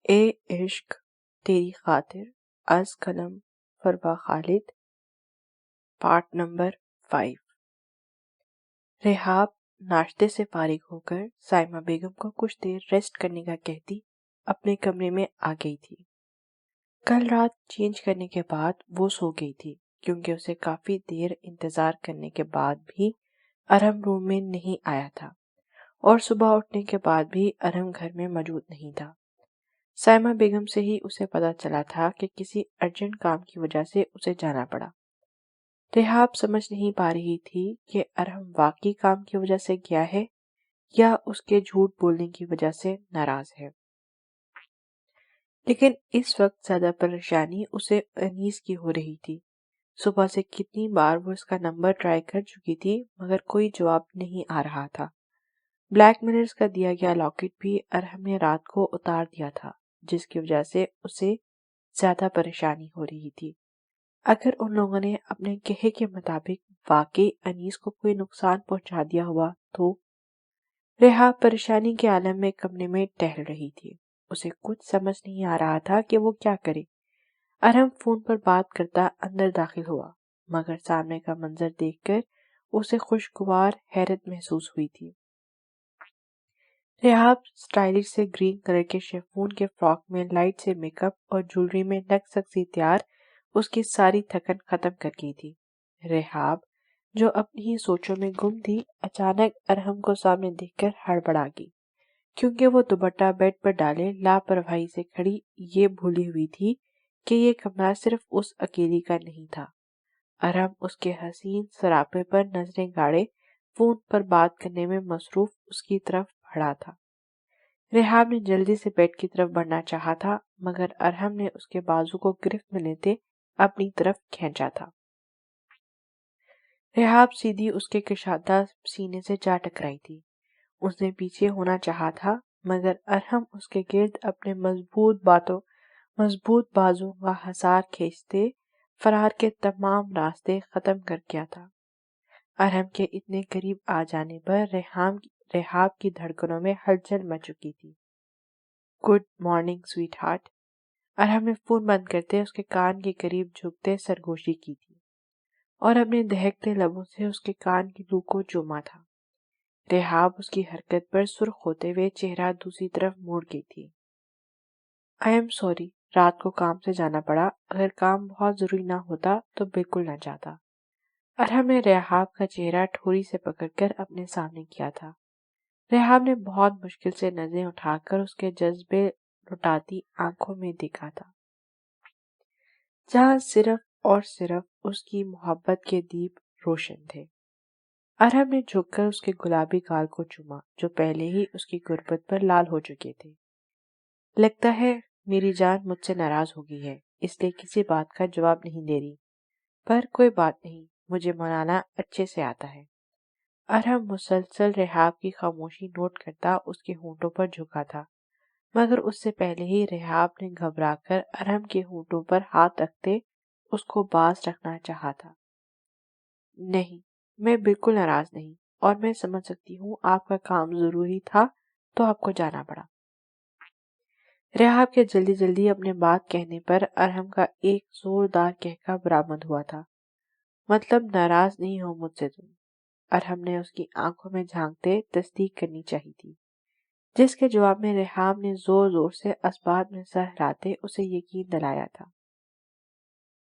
اے عشق تیری خاطر از قلم فروا خالد، پارٹ نمبر 5۔ رحاب ناشتے سے فارغ ہو کر سائمہ بیگم کو کچھ دیر ریسٹ کرنے کا کہتی اپنے کمرے میں آ گئی تھی۔ کل رات چینج کرنے کے بعد وہ سو گئی تھی، کیونکہ اسے کافی دیر انتظار کرنے کے بعد بھی ارحم روم میں نہیں آیا تھا، اور صبح اٹھنے کے بعد بھی ارحم گھر میں موجود نہیں تھا۔ سائمہ بیگم سے ہی اسے پتا چلا تھا کہ کسی ارجنٹ کام کی وجہ سے اسے جانا پڑا۔ رحاب سمجھ نہیں پا رہی تھی کہ ارحم واقعی کام کی وجہ سے گیا ہے یا اس کے جھوٹ بولنے کی وجہ سے ناراض ہے، لیکن اس وقت زیادہ پریشانی اسے انیس کی ہو رہی تھی۔ صبح سے کتنی بار وہ اس کا نمبر ٹرائی کر چکی تھی، مگر کوئی جواب نہیں آ رہا تھا۔ بلیک میلرز کا دیا گیا لاکٹ بھی ارحم نے رات کو اتار دیا تھا، جس کی وجہ سے اسے زیادہ پریشانی ہو رہی تھی۔ اگر ان لوگوں نے اپنے کہے کے مطابق واقعی انیس کو کوئی نقصان پہنچا دیا ہوا تو؟ رحاب پریشانی کے عالم میں کمرے میں ٹہل رہی تھی۔ اسے کچھ سمجھ نہیں آ رہا تھا کہ وہ کیا کرے۔ ارحم فون پر بات کرتا اندر داخل ہوا، مگر سامنے کا منظر دیکھ کر اسے خوشگوار حیرت محسوس ہوئی تھی۔ رحاب سٹائلش سے گرین کلر کے شیفون کے فراک میں لائٹ سے میک اپ اور جولری میں لگ سکسی تیار اس کی ساری تھکن ختم کر گئی تھی۔ رحاب جو اپنی ہی سوچوں میں گم تھی، اچانک ارحم کو سامنے دیکھ کر ہڑبڑا گئی، کیونکہ وہ دوپٹہ بیڈ پر ڈالے لاپرواہی سے کھڑی یہ بھولی ہوئی تھی کہ یہ کمرہ صرف اس اکیلی کا نہیں تھا۔ ارحم اس کے حسین سراپے پر نظریں گاڑے فون پر بات کرنے میں مصروف اس کی طرف بڑھا تھا۔ رحاب نے جلدی سے بیڈ کی طرف بڑھنا چاہا تھا، مگر ارحم نے اس کے بازو کو گرفت میں لیتے اپنی طرف کھینچا تھا۔ رحاب سیدھی اس کے کشادہ سینے سے جا ٹکرائی تھی۔ اس نے پیچھے ہونا چاہا تھا، مگر ارحم اس کے گرد اپنے مضبوط بازو کا حصار کھینچتے فرار کے تمام راستے ختم کر گیا تھا۔ ارحم کے اتنے قریب آ جانے پر رحاب کی دھڑکنوں میں ہلچل مچ چکی تھی۔ گڈ مارننگ سویٹ ہارٹ، ارحم نے فون بند کرتے اس کے کان کے قریب جھکتے سرگوشی کی تھی اور اپنے دہکتے لبوں سے اس کے کان کی لو کو چوما تھا۔ رحاب اس کی حرکت پر سرخ ہوتے ہوئے چہرہ دوسری طرف موڑ گئی تھی۔ آئی ایم سوری، رات کو کام سے جانا پڑا، اگر کام بہت ضروری نہ ہوتا تو بالکل نہ جاتا۔ ارحم نے رحاب کا چہرہ ٹھوری سے پکڑ کر اپنے سامنے کیا تھا۔ رحاب نے بہت مشکل سے نظریں اٹھا کر اس کے جذبے لٹاتی آنکھوں میں دیکھا تھا، جہاں صرف اور صرف اس کی محبت کے دیپ روشن تھے۔ ارحم نے جھک کر اس کے گلابی گال کو چوما، جو پہلے ہی اس کی غربت پر لال ہو چکے تھے۔ لگتا ہے میری جان مجھ سے ناراض ہو گئی ہے، اس لیے کسی بات کا جواب نہیں دے رہی، پر کوئی بات نہیں، مجھے منانا اچھے سے آتا ہے۔ ارحم مسلسل رحاب کی خاموشی نوٹ کرتا اس کے ہونٹوں پر جھکا تھا، مگر اس سے پہلے ہی رحاب نے گھبرا کر ارحم کے ہونٹوں پر ہاتھ رکھتے اس کو باز رکھنا چاہا تھا۔ نہیں، میں بالکل ناراض نہیں، اور میں سمجھ سکتی ہوں آپ کا کام ضروری تھا تو آپ کو جانا پڑا۔ رحاب کے جلدی جلدی اپنے بات کہنے پر ارحم کا ایک زوردار کہکا برآمد ہوا تھا۔ مطلب ناراض نہیں ہو مجھ سے تم؟ ارحم نے اس کی آنکھوں میں جھانکتے تصدیق کرنی چاہی تھی، جس کے جواب میں رحاب نے زور زور سے اسباب میں سر ہلاتے اسے یقین دلایا تھا۔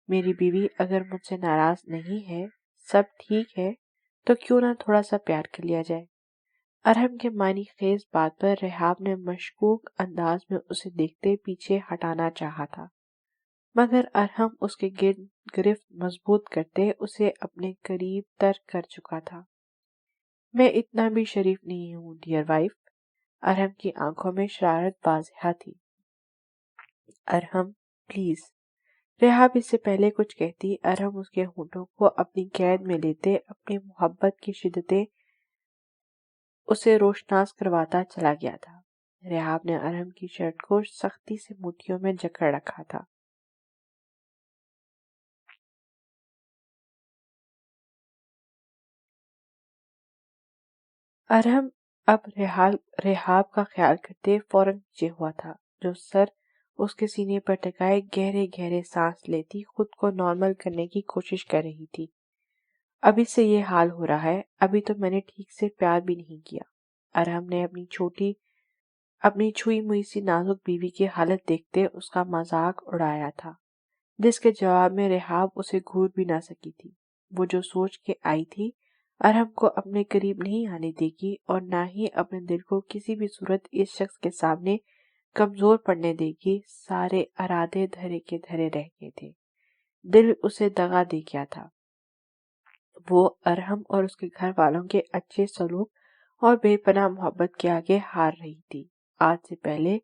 میری بیوی اگر مجھ سے ناراض نہیں ہے، سب ٹھیک ہے، تو کیوں نہ تھوڑا سا پیار کر لیا جائے؟ ارحم کے معنی خیز بات پر رحاب نے مشکوک انداز میں اسے دیکھتے پیچھے ہٹانا چاہا تھا، مگر ارحم اس کے گرفت مضبوط کرتے اسے اپنے قریب تر کر چکا تھا۔ میں اتنا بھی شریف نہیں ہوں ڈیئر وائف۔ ارحم کی آنکھوں میں شرارت واضح تھی۔ ارحم پلیز۔ رحاب اس سے پہلے کچھ کہتی ارحم اس کے ہونٹوں کو اپنی قید میں لیتے اپنی محبت کی شدتیں اسے روشناس کرواتا چلا گیا تھا۔ رحاب نے ارحم کی شرٹ کو سختی سے مٹھیوں میں جکڑ رکھا تھا۔ ارحم اب رحاب کا خیال کرتے فوراً نیچے ہوا تھا، جو سر اس کے سینے پر ٹکائے گہرے گہرے سانس لیتی خود کو نارمل کرنے کی کوشش کر رہی تھی۔ ابھی سے یہ حال ہو رہا ہے، ابھی تو میں نے ٹھیک سے پیار بھی نہیں کیا۔ ارحم نے اپنی چھوئی موئی سی نازک بیوی کی حالت دیکھتے اس کا مذاق اڑایا تھا، جس کے جواب میں رحاب اسے گھور بھی نہ سکی تھی۔ وہ جو سوچ کے آئی تھی ارحم کو اپنے قریب نہیں آنے دے گی اور نہ ہی اپنے دل کو کسی بھی صورت اس شخص کے سامنے کمزور پڑنے دے گی، سارے ارادے دھرے کے دھرے رہ گئے تھے۔ دل اسے دغا دے گیا تھا۔ وہ ارحم اور اس کے گھر والوں کے اچھے سلوک اور بے پناہ محبت کے آگے ہار رہی تھی۔ آج سے پہلے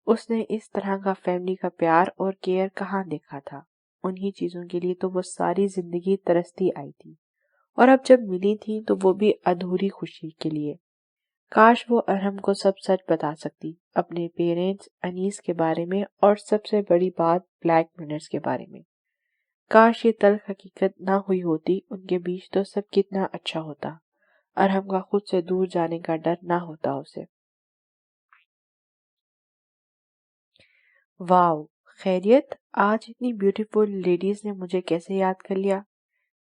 اس نے اس طرح کا فیملی کا پیار اور کیئر کہاں دیکھا تھا۔ انہی چیزوں کے لیے تو وہ ساری زندگی ترستی آئی تھی، اور اب جب ملی تھی تو وہ بھی ادھوری خوشی کے لیے۔ کاش وہ ارحم کو سب سچ بتا سکتی، اپنے پیرنٹس، انیس کے بارے میں، اور سب سے بڑی بات بلیک منرز کے بارے میں۔ کاش یہ تلخ حقیقت نہ ہوئی ہوتی، ان کے بیچ تو سب کتنا اچھا ہوتا۔ ارحم کا خود سے دور جانے کا ڈر نہ ہوتا اسے۔ واو، خیریت؟ آج اتنی بیوٹیفل لیڈیز نے مجھے کیسے یاد کر لیا؟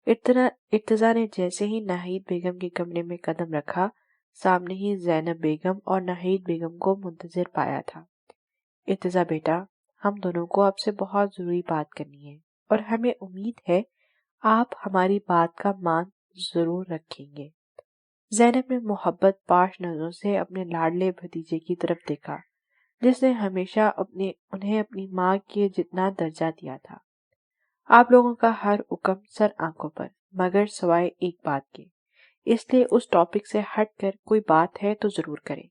ارتضیٰ نے جیسے ہی ناہید بیگم کے کمرے میں قدم رکھا، سامنے ہی زینب بیگم اور ناہید بیگم کو منتظر پایا تھا۔ ارتضیٰ بیٹا، ہم دونوں کو آپ سے بہت ضروری بات کرنی ہے، اور ہمیں امید ہے آپ ہماری بات کا مان ضرور رکھیں گے۔ زینب نے محبت پاش نظروں سے اپنے لاڈلے بھتیجے کی طرف دیکھا، جس نے ہمیشہ انہیں اپنی ماں کے جتنا درجہ دیا تھا۔ آپ لوگوں کا ہر حکم سر آنکھوں پر، مگر سوائے ایک بات کے، اس لیے اس ٹاپک سے ہٹ کر کوئی بات ہے تو ضرور کریں۔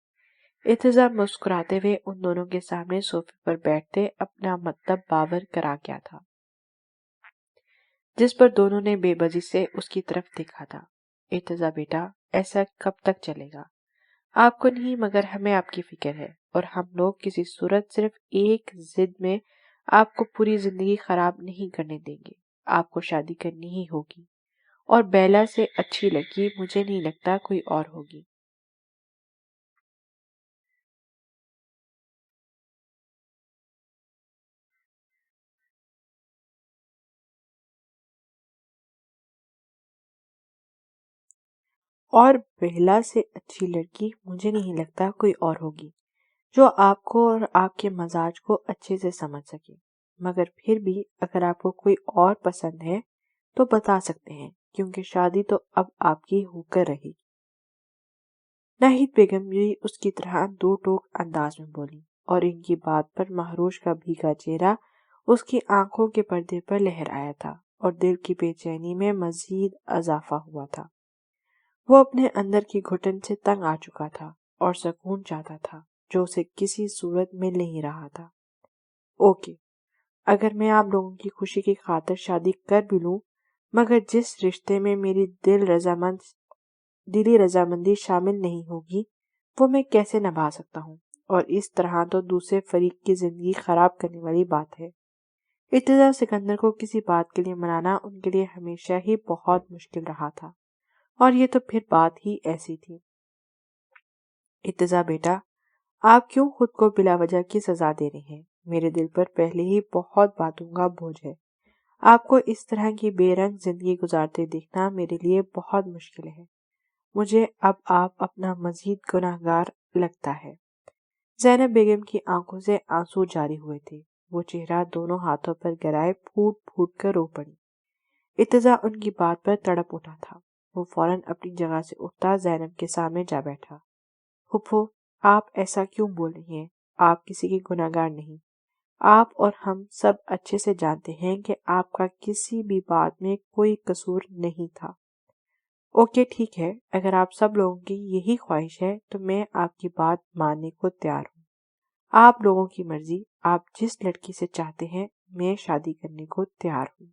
ارتضیٰ مسکراتے ہوئے ان دونوں کے سامنے صوفے پر بیٹھتے اپنا مطلب باور کرا گیا تھا، جس پر دونوں نے بے بسی سے اس کی طرف دیکھا تھا۔ ارتضیٰ بیٹا، ایسا کب تک چلے گا؟ آپ کو نہیں مگر ہمیں آپ کی فکر ہے، اور ہم لوگ کسی صورت صرف ایک ضد میں آپ کو پوری زندگی خراب نہیں کرنے دیں گے۔ آپ کو شادی کرنی ہی ہوگی، اور بیلا سے اچھی لڑکی مجھے نہیں لگتا کوئی اور ہوگی۔ اور بیلا سے اچھی لڑکی مجھے نہیں لگتا کوئی اور ہوگی جو آپ کو اور آپ کے مزاج کو اچھے سے سمجھ سکے، مگر پھر بھی اگر آپ کو کوئی اور پسند ہے تو بتا سکتے ہیں، کیونکہ شادی تو اب آپ کی ہو کر رہے گی۔ ناہید بیگم بھی اس کی طرح دو ٹوک انداز میں بولی، اور ان کی بات پر مہروش کا بھیگا چہرہ اس کی آنکھوں کے پردے پر لہر آیا تھا، اور دل کی بے چینی میں مزید اضافہ ہوا تھا۔ وہ اپنے اندر کی گھٹن سے تنگ آ چکا تھا اور سکون چاہتا تھا، جو اسے کسی صورت مل نہیں رہا تھا۔ اوکے، اگر میں آپ لوگوں کی خوشی کی خاطر شادی کر بھی لوں، مگر جس رشتے میں میری دلی رضامندی شامل نہیں ہوگی، وہ میں کیسے نبھا سکتا ہوں؟ اور اس طرح تو دوسرے فریق کی زندگی خراب کرنے والی بات ہے۔ ارتضیٰ سکندر کو کسی بات کے لیے منانا ان کے لیے ہمیشہ ہی بہت مشکل رہا تھا، اور یہ تو پھر بات ہی ایسی تھی۔ ارتضیٰ بیٹا، آپ کیوں خود کو بلا وجہ کی سزا دے رہے ہیں؟ میرے دل پر پہلے ہی بہت باتوں کا بوجھ ہے۔ آپ کو اس طرح کی بے رنگ زندگی گزارتے دیکھنا میرے لیے بہت مشکل ہے۔ مجھے اب آپ اپنا مزید گناہگار لگتا ہے۔ زینب بیگم کی آنکھوں سے آنسو جاری ہوئے تھے، وہ چہرہ دونوں ہاتھوں پر گرائے پھوٹ پھوٹ کر رو پڑی۔ ارتضیٰ ان کی بات پر تڑپ اٹھا تھا۔ وہ فوراً اپنی جگہ سے اٹھتا زینب کے سامنے جا بیٹھا۔ پھپھو، آپ ایسا کیوں بول رہی ہیں؟ آپ کسی کی گناہگار نہیں۔ آپ اور ہم سب اچھے سے جانتے ہیں کہ آپ کا کسی بھی بات میں کوئی قصور نہیں تھا۔ اوکے ٹھیک ہے، اگر آپ سب لوگوں کی یہی خواہش ہے تو میں آپ کی بات ماننے کو تیار ہوں۔ آپ لوگوں کی مرضی، آپ جس لڑکی سے چاہتے ہیں میں شادی کرنے کو تیار ہوں۔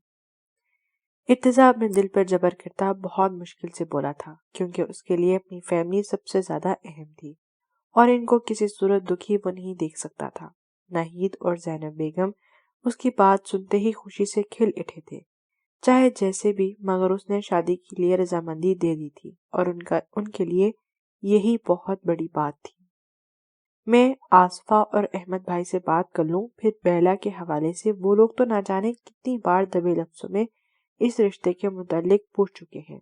ارتضیٰ اپنے دل پر جبر کرتا بہت مشکل سے بولا تھا، کیونکہ اس کے لیے اپنی فیملی سب سے زیادہ اہم تھی، اور ان کو کسی صورت دکھی وہ نہیں دیکھ سکتا تھا۔ ناہید اور زینب بیگم اس کی بات سنتے ہی خوشی سے کھل اٹھے تھے، چاہے جیسے بھی، مگر اس نے شادی کے لیے رضامندی دے دی تھی، اور ان کے لیے یہی بہت بڑی بات تھی۔ میں آصفہ اور احمد بھائی سے بات کر لوں، پھر بیلا کے حوالے سے وہ لوگ تو نہ جانے کتنی بار دبے لفظوں میں اس رشتے کے متعلق پوچھ چکے ہیں۔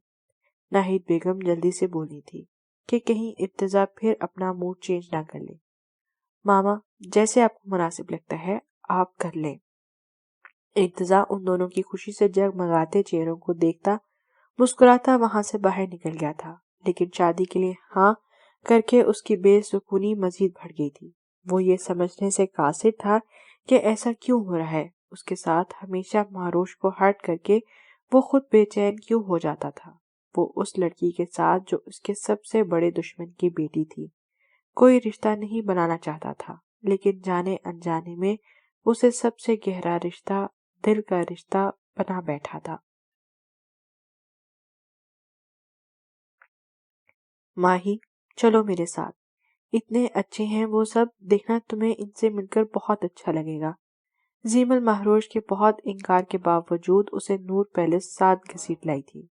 ناہید بیگم جلدی سے بولی تھی کہ کہیں ارتضیٰ پھر اپنا موڈ چینج نہ کر لے۔ ماما، جیسے آپ کو مناسب لگتا ہے آپ کر لیں۔ ارتضیٰ ان دونوں کی خوشی سے جگمگاتے چہروں کو دیکھتا مسکراتا وہاں سے باہر نکل گیا تھا، لیکن شادی کے لیے ہاں کر کے اس کی بے سکونی مزید بڑھ گئی تھی۔ وہ یہ سمجھنے سے قاصر تھا کہ ایسا کیوں ہو رہا ہے، اس کے ساتھ ہمیشہ مہروش کو ہرٹ کر کے وہ خود بے چین کیوں ہو جاتا تھا۔ وہ اس لڑکی کے ساتھ جو اس کے سب سے بڑے دشمن کی بیٹی تھی کوئی رشتہ نہیں بنانا چاہتا تھا، لیکن جانے انجانے میں اسے سب سے گہرا رشتہ، دل کا رشتہ بنا بیٹھا تھا۔ ماہی، چلو میرے ساتھ، اتنے اچھے ہیں وہ سب، دیکھنا تمہیں ان سے مل کر بہت اچھا لگے گا۔ زیمل مہروش کے بہت انکار کے باوجود اسے نور پیلس ساتھ گھسیٹ لائی تھی۔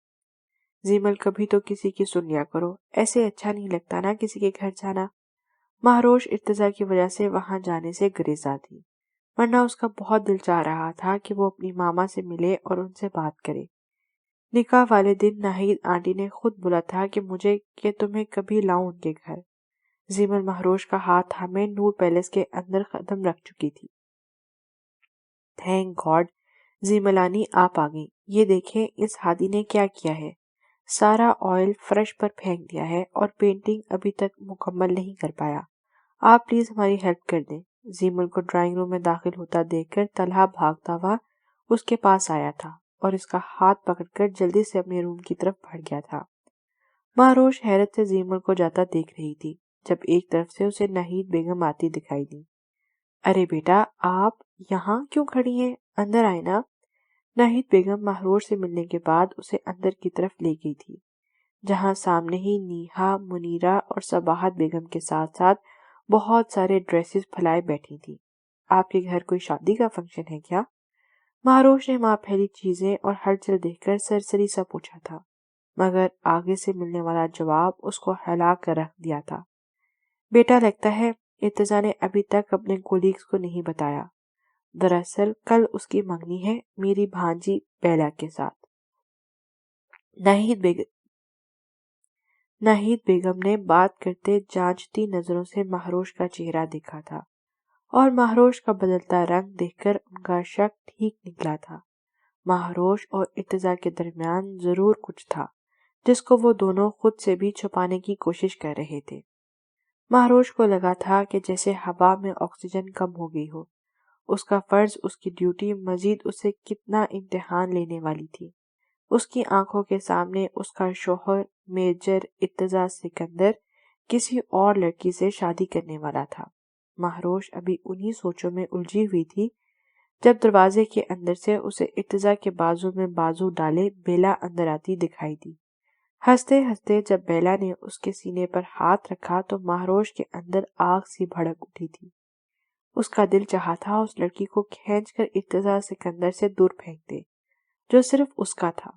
زیمل، کبھی تو کسی کی سن لیا کرو، ایسے اچھا نہیں لگتا نا کسی کے گھر جانا۔ مہروش ارتضیٰ کی وجہ سے وہاں جانے سے گریزاں تھی، ورنہ اس کا بہت دل چاہ رہا تھا کہ وہ اپنی ماما سے ملے اور ان سے بات کرے۔ نکاح والے دن ناہید آنٹی نے خود بولا تھا کہ تمہیں کبھی لاؤں ان کے گھر۔ زیمل مہروش کا ہاتھ تھامے نور پیلس کے اندر قدم رکھ چکی تھی۔ تھینک گاڈ، زیملانی آپ آ گئیں۔ یہ دیکھیں اس ہادی نے کیا کیا ہے، سارا آئل فرش پر پھینک دیا ہے اور پینٹنگ ابھی تک مکمل نہیں کر پایا۔ آپ پلیز ہماری ہیلپ کر دیں۔ زیمل کو ڈرائنگ روم میں داخل ہوتا دیکھ کر طلحہ بھاگتا ہوا اس کے پاس آیا تھا اور اس کا ہاتھ پکڑ کر جلدی سے اپنے روم کی طرف بڑھ گیا تھا۔ مہروش حیرت سے زیمل کو جاتا دیکھ رہی تھی جب ایک طرف سے اسے ناہید بیگم آتی دکھائی دی۔ ارے بیٹا، آپ یہاں کیوں کھڑی ہیں، اندر آئے نا۔ ناہید بیگم مہروش سے ملنے کے بعد اسے اندر کی طرف لے گئی تھی، جہاں سامنے ہی نیہا، منیرہ اور صباحت بیگم کے ساتھ ساتھ بہت سارے ڈریسز پھیلائے بیٹھی تھی۔ آپ کے گھر کوئی شادی کا فنکشن ہے کیا؟ مہروش نے ماں پھیلی چیزیں اور ہلچل دیکھ کر سرسری سا پوچھا تھا، مگر آگے سے ملنے والا جواب اس کو ہلا کر رکھ دیا تھا۔ بیٹا، لگتا ہے ارتضیٰ نے ابھی تک اپنے کولیگز کو نہیں بتایا، دراصل کل اس کی منگنی ہے میری بھانجی بیلا کے ساتھ۔ ناہید بیگم نے بات کرتے جانچتی نظروں سے مہروش کا چہرہ دیکھا تھا اور مہروش کا بدلتا رنگ دیکھ کر ان کا شک ٹھیک نکلا تھا۔ مہروش اور ارتضیٰ کے درمیان ضرور کچھ تھا جس کو وہ دونوں خود سے بھی چھپانے کی کوشش کر رہے تھے۔ مہروش کو لگا تھا کہ جیسے ہوا میں آکسیجن کم ہو گئی ہو، اس کا فرض، اس کی ڈیوٹی مزید اسے کتنا امتحان لینے والی تھی۔ اس کی آنکھوں کے سامنے اس کا شوہر میجر ارتضیٰ سکندر کسی اور لڑکی سے شادی کرنے والا تھا۔ مہروش ابھی انہی سوچوں میں الجھی ہوئی تھی جب دروازے کے اندر سے اسے ارتضیٰ کے بازو میں بازو ڈالے بیلا اندر آتی دکھائی دی۔ ہنستے ہنستے جب بیلا نے اس کے سینے پر ہاتھ رکھا تو مہروش کے اندر آگ سی بھڑک اٹھی تھی۔ اس کا دل چاہا تھا اس لڑکی کو کھینچ کر ارتضیٰ سکندر سے دور پھینک دے جو صرف اس کا تھا،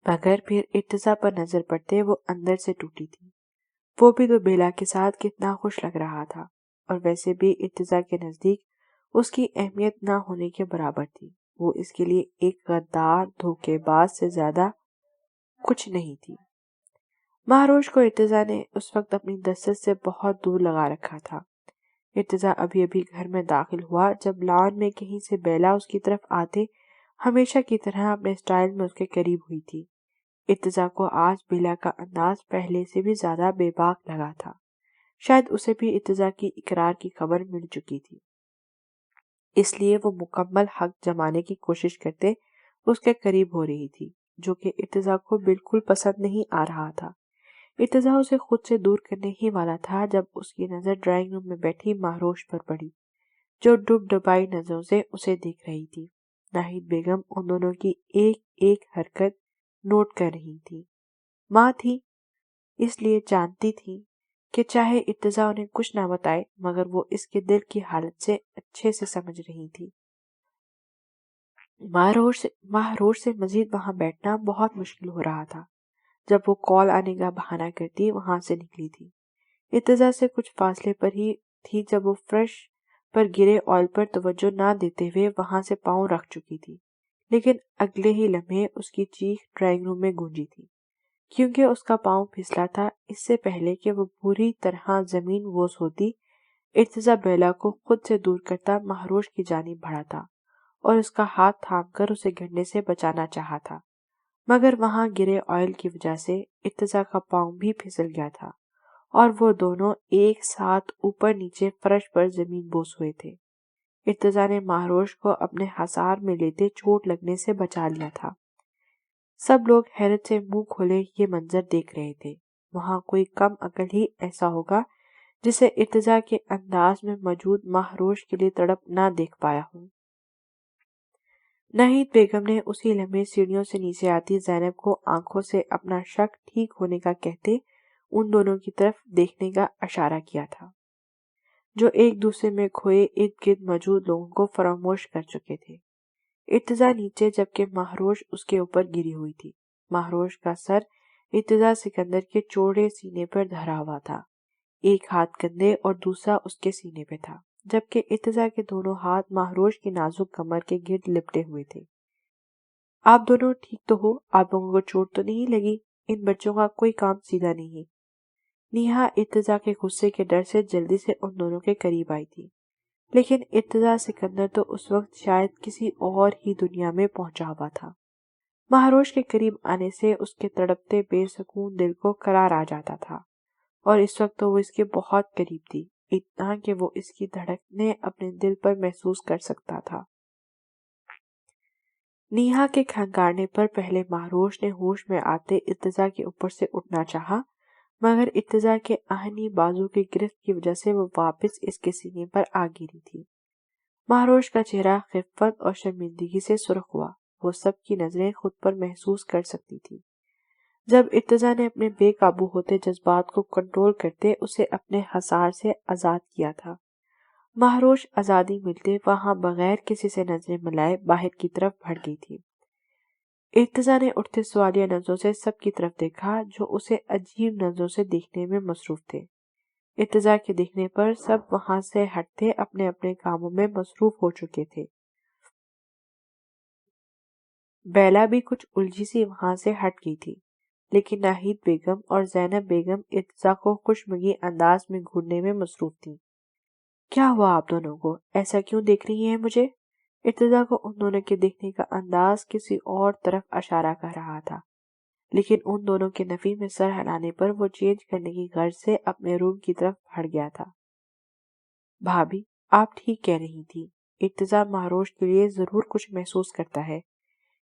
مگر پھر ارتضیٰ پر نظر پڑتے وہ اندر سے ٹوٹی تھی۔ وہ بھی تو بیلا کے ساتھ کتنا خوش لگ رہا تھا، اور ویسے بھی ارتضیٰ کے نزدیک اس کی اہمیت نہ ہونے کے برابر تھی۔ وہ اس کے لیے ایک غدار، دھوکے باز سے زیادہ کچھ نہیں تھی۔ مہروش کو ارتضیٰ نے اس وقت اپنی دست سے بہت دور لگا رکھا تھا۔ ارتضیٰ ابھی ابھی گھر میں داخل ہوا جب لان میں کہیں سے بیلا اس کی طرف آتے ہمیشہ کی طرح اپنے سٹائل میں اس کے قریب ہوئی تھی۔ ارتضیٰ کو آج بیلا کا انداز پہلے سے بھی زیادہ بے باک لگا تھا، شاید اسے بھی ارتضیٰ کی اقرار کی خبر مل چکی تھی، اس لیے وہ مکمل حق جمانے کی کوشش کرتے اس کے قریب ہو رہی تھی، جو کہ ارتضیٰ کو بالکل پسند نہیں آ رہا تھا۔ ارتضیٰ اسے خود سے دور کرنے ہی والا تھا جب اس کی نظر ڈرائنگ روم میں بیٹھی مہروش پر پڑی، جو ڈب ڈبائی نظروں سے اسے دیکھ رہی تھی۔ ناہید بیگم ان دونوں کی ایک ایک حرکت نوٹ کر رہی تھی۔ ماں تھی، اس لیے جانتی تھی کہ چاہے ارتضیٰ انہیں کچھ نہ بتائے مگر وہ اس کے دل کی حالت سے اچھے سے سمجھ رہی تھی۔ مہروش سے مزید وہاں بیٹھنا بہت مشکل ہو رہا تھا جب وہ کال آنے کا بہانہ کرتی وہاں سے نکلی تھی۔ ارتضیٰ سے کچھ فاصلے پر ہی تھی جب وہ فرش پر گرے آئل پر توجہ نہ دیتے ہوئے وہاں سے پاؤں رکھ چکی تھی، لیکن اگلے ہی لمحے اس کی چیخ ڈرائنگ روم میں گونجی تھی، کیونکہ اس کا پاؤں پھسلا تھا۔ اس سے پہلے کہ وہ پوری طرح زمین بوس ہوتی، ارتضیٰ بیلا کو خود سے دور کرتا مہروش کی جانب بڑھا تھا اور اس کا ہاتھ تھام کر اسے گرنے سے بچانا چاہا تھا، مگر وہاں گرے آئل کی وجہ سے ارتضیٰ کا پاؤں بھی پھسل گیا تھا اور وہ دونوں ایک ساتھ اوپر نیچے فرش پر زمین بوس ہوئے تھے۔ ارتضیٰ نے مہروش کو اپنے حصار میں لیتے چوٹ لگنے سے بچا لیا تھا۔ سب لوگ حیرت سے منہ کھولے یہ منظر دیکھ رہے تھے۔ وہاں کوئی کم عقل ہی ایسا ہوگا جسے ارتضیٰ کے انداز میں موجود مہروش کے لیے تڑپ نہ دیکھ پایا ہو۔ ناہید بیگم نے اسی لمحے سیڑھیوں سے نیچے آتی زینب کو آنکھوں سے اپنا شک ٹھیک ہونے کا کہتے ان دونوں کی طرف دیکھنے کا اشارہ کیا تھا، جو ایک دوسرے میں کھوئے ارد گرد موجود لوگوں کو فراموش کر چکے تھے۔ ارتضیٰ نیچے جبکہ مہروش اس کے اوپر گری ہوئی تھی۔ مہروش کا سر ارتضیٰ سکندر کے چوڑے سینے پر دھرا ہوا تھا، ایک ہاتھ کندھے اور دوسرا اس کے سینے پہ تھا، جبکہ ارتضیٰ کے دونوں ہاتھ مہروش کی نازک کمر کے گرد لپٹے ہوئے تھے۔ آپ دونوں ٹھیک تو ہو؟ آپ لوگوں کو چوٹ تو نہیں لگی؟ ان بچوں کا کوئی کام سیدھا نہیں۔ نیہا ارتضیٰ کے غصے کے ڈر سے جلدی سے ان دونوں کے قریب آئی تھی، لیکن ارتضیٰ سکندر تو اس وقت شاید کسی اور ہی دنیا میں پہنچا ہوا تھا۔ مہروش کے قریب آنے سے اس کے تڑپتے بے سکون دل کو قرار آ جاتا تھا، اور اس وقت تو وہ اس کے بہت قریب تھی، اتنا کہ وہ اس کی دھڑکنیں اپنے دل پر محسوس کر سکتا تھا۔ نیہا کے کھنکارنے پر پہلے مہروش نے ہوش میں آتے ارتضیٰ کے اوپر سے اٹھنا چاہا، مگر ارتضیٰ کے آہنی بازو کی گرفت کی وجہ سے وہ واپس اس کے سینے پر آ گری تھی۔ مہروش کا چہرہ خفت اور شرمندگی سے سرخ ہوا، وہ سب کی نظریں خود پر محسوس کر سکتی تھی۔ جب ارتضیٰ نے اپنے بے قابو ہوتے جذبات کو کنٹرول کرتے اسے اپنے حصار سے آزاد کیا تھا، مہروش آزادی ملتے وہاں بغیر کسی سے نظریں ملائے باہر کی طرف بڑھ گئی تھی۔ ارتضیٰ نے اٹھتے سوالیہ نظروں سے سب کی طرف دیکھا جو اسے عجیب نظروں سے دیکھنے میں مصروف تھے۔ ارتضیٰ کے دیکھنے پر سب وہاں سے ہٹتے اپنے اپنے کاموں میں مصروف ہو چکے تھے۔ بیلا بھی کچھ الجھی سی وہاں سے ہٹ گئی تھی، لیکن ناہید بیگم اور زینب بیگم ارتضیٰ کو خوشمگی انداز میں گھورنے میں مصروف تھیں۔ کیا ہوا آپ دونوں کو؟ ایسا کیوں دیکھ رہی ہیں مجھے؟ ارتضیٰ کو ان دونوں کے دیکھنے کا انداز کسی اور طرف اشارہ کر رہا تھا، لیکن ان دونوں کے نفی میں سر ہلانے پر وہ چینج کرنے کی غرض سے اپنے روم کی طرف بڑھ گیا تھا۔ بھابھی، آپ ٹھیک کہہ رہی تھی، ارتضیٰ مہروش کے لیے ضرور کچھ محسوس کرتا ہے،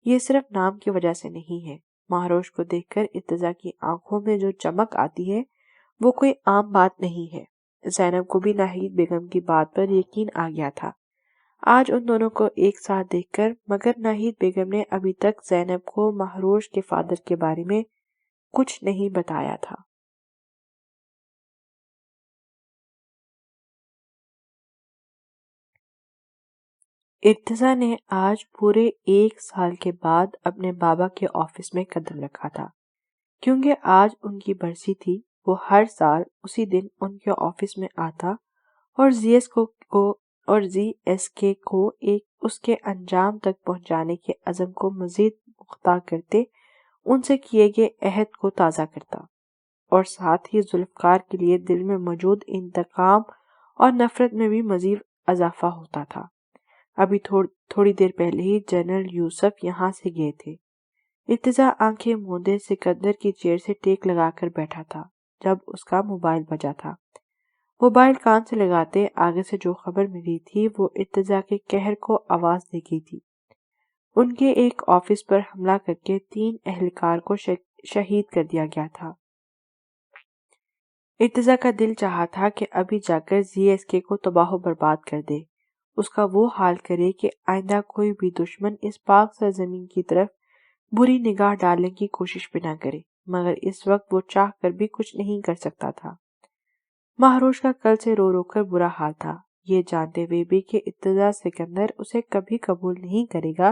یہ صرف نام کی وجہ سے نہیں ہے۔ مہروش کو دیکھ کر ارتضیٰ کی آنکھوں میں جو چمک آتی ہے وہ کوئی عام بات نہیں ہے۔ زینب کو بھی ناہید بیگم کی بات پر یقین آ گیا تھا آج ان دونوں کو ایک ساتھ دیکھ کر، مگر ناہید بیگم نے ابھی تک زینب کو مہروش کے فادر کے بارے میں کچھ نہیں بتایا تھا۔ ارتضیٰ نے آج پورے 1 سال کے بعد اپنے بابا کے آفس میں قدم رکھا تھا، کیونکہ آج ان کی برسی تھی۔ وہ ہر سال اسی دن ان کے آفس میں آتا اور زی ایس کے کو اس کے انجام تک پہنچانے کے عزم کو مزید پختہ کرتے ان سے کیے گئے عہد کو تازہ کرتا، اور ساتھ ہی ذوالفقار کے لیے دل میں موجود انتقام اور نفرت میں بھی مزید اضافہ ہوتا تھا۔ ابھی تھوڑی دیر پہلے ہی جنرل یوسف یہاں سے گئے تھے۔ ارتضیٰ آنکھیں موندے سکندر کی چیئر سے ٹیک لگا کر بیٹھا تھا جب اس کا موبائل بجا تھا۔ موبائل کان سے لگاتے آگے سے جو خبر ملی تھی وہ ارتضیٰ کے قہر کو آواز دے گئی تھی۔ ان کے ایک آفس پر حملہ کر کے 3 اہلکار کو شہید کر دیا گیا تھا۔ ارتضیٰ کا دل چاہا تھا کہ ابھی جا کر زی ایس کے کو تباہ و برباد کر دے، اس کا وہ حال کرے کہ آئندہ کوئی بھی دشمن اس پاک سرزمین کی طرف بری نگاہ ڈالنے کی کوشش بھی نہ کرے، مگر اس وقت وہ چاہ کر بھی کچھ نہیں کر سکتا تھا۔ مہروش کا کل سے رو رو کر برا حال تھا، یہ جانتے ہوئے بھی کہ ارتضیٰ سکندر اسے کبھی قبول نہیں کرے گا،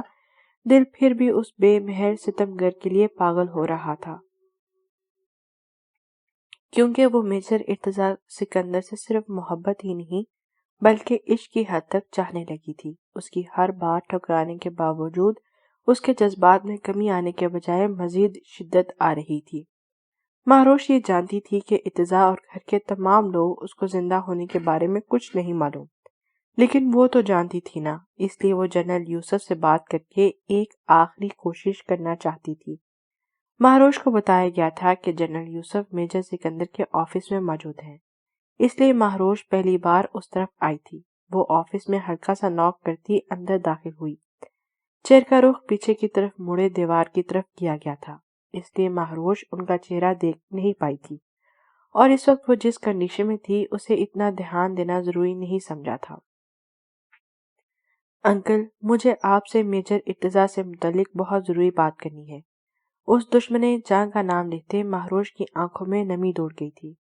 دل پھر بھی اس بے مہر ستمگر کے لیے پاگل ہو رہا تھا۔ کیونکہ وہ میجر ارتضیٰ سکندر سے صرف محبت ہی نہیں بلکہ عشق کی حد تک چاہنے لگی تھی۔ اس کی ہر بات ٹھکرانے کے باوجود اس کے جذبات میں کمی آنے کے بجائے مزید شدت آ رہی تھی۔ مہروش یہ جانتی تھی کہ ارتضیٰ اور گھر کے تمام لوگ اس کو زندہ ہونے کے بارے میں کچھ نہیں معلوم، لیکن وہ تو جانتی تھی نا، اس لیے وہ جنرل یوسف سے بات کر کے ایک آخری کوشش کرنا چاہتی تھی۔ مہروش کو بتایا گیا تھا کہ جنرل یوسف میجر سکندر کے آفس میں موجود ہیں، اس لیے مہروش پہلی بار اس طرف آئی تھی۔ وہ آفس میں ہلکا سا ناک کرتی اندر داخل ہوئی۔ چیئر کا رخ پیچھے کی طرف مڑے دیوار کی طرف کیا گیا تھا، اس لیے مہروش ان کا چہرہ دیکھ نہیں پائی تھی، اور اس وقت وہ جس کنڈیشن میں تھی اسے اتنا دھیان دینا ضروری نہیں سمجھا تھا۔ انکل، مجھے آپ سے میجر ارتضیٰ سے متعلق بہت ضروری بات کرنی ہے۔ اس دشمن جاں کا نام لیتے مہروش کی آنکھوں میں نمی دوڑ گئی تھی۔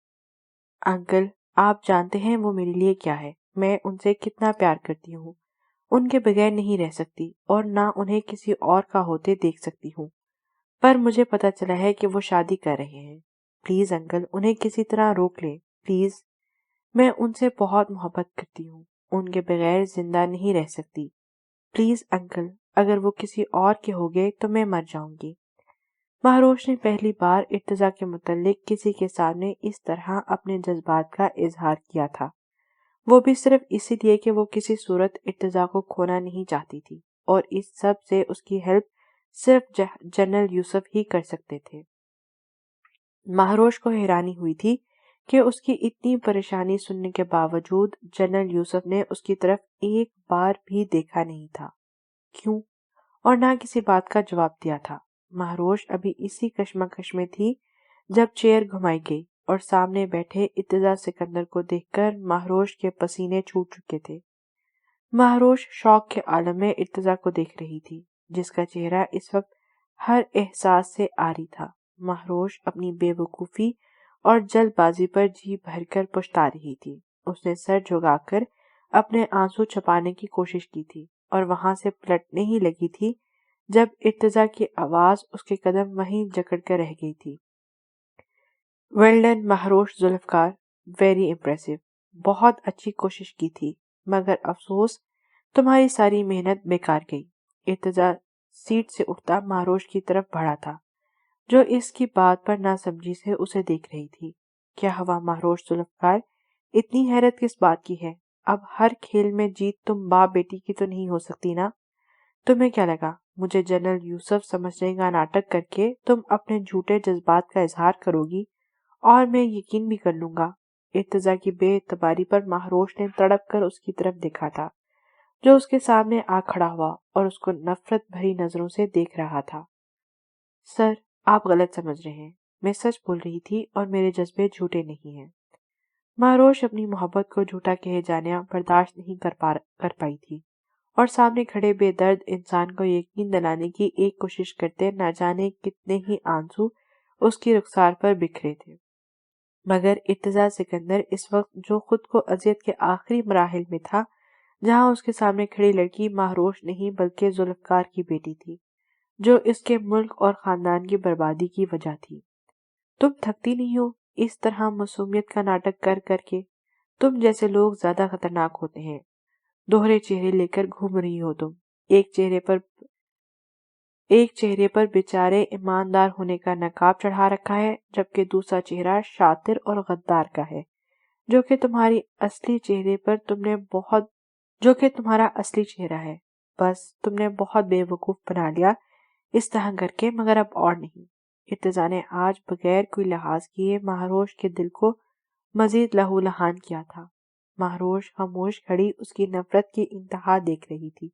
انکل، آپ جانتے ہیں وہ میرے لیے کیا ہے، میں ان سے کتنا پیار کرتی ہوں، ان کے بغیر نہیں رہ سکتی اور نہ انہیں کسی اور کا ہوتے دیکھ سکتی ہوں، پر مجھے پتا چلا ہے کہ وہ شادی کر رہے ہیں۔ پلیز انکل، انہیں کسی طرح روک لیں، پلیز۔ میں ان سے بہت محبت کرتی ہوں، ان کے بغیر زندہ نہیں رہ سکتی۔ پلیز انکل، اگر وہ کسی اور کے ہو گئے تو میں مر جاؤں گی۔ مہروش نے پہلی بار ارتضیٰ کے متعلق کسی کے سامنے اس طرح اپنے جذبات کا اظہار کیا تھا، وہ بھی صرف اسی لیے کہ وہ کسی صورت ارتضیٰ کو کھونا نہیں چاہتی تھی، اور اس سب سے اس کی ہیلپ صرف جنرل یوسف ہی کر سکتے تھے۔ مہروش کو حیرانی ہوئی تھی کہ اس کی اتنی پریشانی سننے کے باوجود جنرل یوسف نے اس کی طرف ایک بار بھی دیکھا نہیں تھا، کیوں، اور نہ کسی بات کا جواب دیا تھا۔ مہروش ابھی اسی کشمکش میں تھی جب چیئر گھمائی گئی اور سامنے بیٹھے ارتضیٰ سکندر کو دیکھ کر مہروش کے پسینے چھوٹ چکے تھے۔ مہروش شوق کے عالم میں ارتضیٰ کو دیکھ رہی تھی، جس کا چہرہ اس وقت ہر احساس سے عاری تھا۔ مہروش اپنی بے وقوفی اور جلد بازی پر جی بھر کر پچھتا رہی تھی۔ اس نے سر جھکا کر اپنے آنسو چھپانے کی کوشش کی تھی اور وہاں سے پلٹنے ہی لگی تھی جب ارتضیٰ کی آواز اس کے قدم وہیں جکڑ کر رہ گئی تھی۔ Well done Mehrosh Zulfiqar, very impressive, بہت اچھی کوشش کی تھی، مگر افسوس تمہاری ساری محنت بیکار گئی۔ ارتضیٰ سیٹ سے اٹھتا مہروش کی طرف بڑھا تھا، جو اس کی بات پر ناسمجھی سے اسے دیکھ رہی تھی۔ کیا ہوا مہروش ذوالفقار، اتنی حیرت کس بات کی ہے؟ اب ہر کھیل میں جیت تم باپ بیٹی کی تو نہیں ہو سکتی نا؟ تمہیں کیا لگا مجھے جنرل یوسف سمجھنے کا ناٹک کر کے تم اپنے جھوٹے جذبات کا اظہار کرو گی، اور میں یقین بھی کر لوں گا؟ ارتضیٰ کی بے اعتباری پر مہروش نے تڑپ کر اس کی طرف دیکھا تھا، جو اس کے سامنے آ کھڑا ہوا اور اس کو نفرت بھری نظروں سے دیکھ رہا تھا۔ سر، آپ غلط سمجھ رہے ہیں، میں سچ بول رہی تھی اور میرے جذبے جھوٹے نہیں ہیں۔ مہروش اپنی محبت کو جھوٹا کہے جانا برداشت نہیں کر پائی تھی، اور سامنے کھڑے بے درد انسان کو یقین دلانے کی ایک کوشش کرتے نہ جانے کتنے ہی آنسو اس کی رخسار پر بکھرے تھے۔ مگر ارتضیٰ سکندر اس وقت جو خود کو اذیت کے آخری مراحل میں تھا، جہاں اس کے سامنے کھڑی لڑکی مہروش نہیں بلکہ ذوالفقار کی بیٹی تھی، جو اس کے ملک اور خاندان کی بربادی کی وجہ تھی۔ تم تھکتی نہیں ہو اس طرح معصومیت کا ناٹک کر کر کے؟ تم جیسے لوگ زیادہ خطرناک ہوتے ہیں۔ دوہرے چہرے لے کر گھوم رہی ہو تم، ایک چہرے پر بیچارے ایماندار ہونے کا نقاب چڑھا رکھا ہے، جبکہ دوسرا چہرہ شاطر اور غدار کا ہے، جو کہ تمہارا اصلی چہرہ ہے۔ بس تم نے بہت بے وقوف بنا لیا اس طرح کر کے، مگر اب اور نہیں۔ ارتضیٰ نے آج بغیر کوئی لحاظ کیے مہروش کے دل کو مزید لہو لہان کیا تھا۔ مہروش خاموش کھڑی اس کی نفرت کی انتہا دیکھ رہی تھی،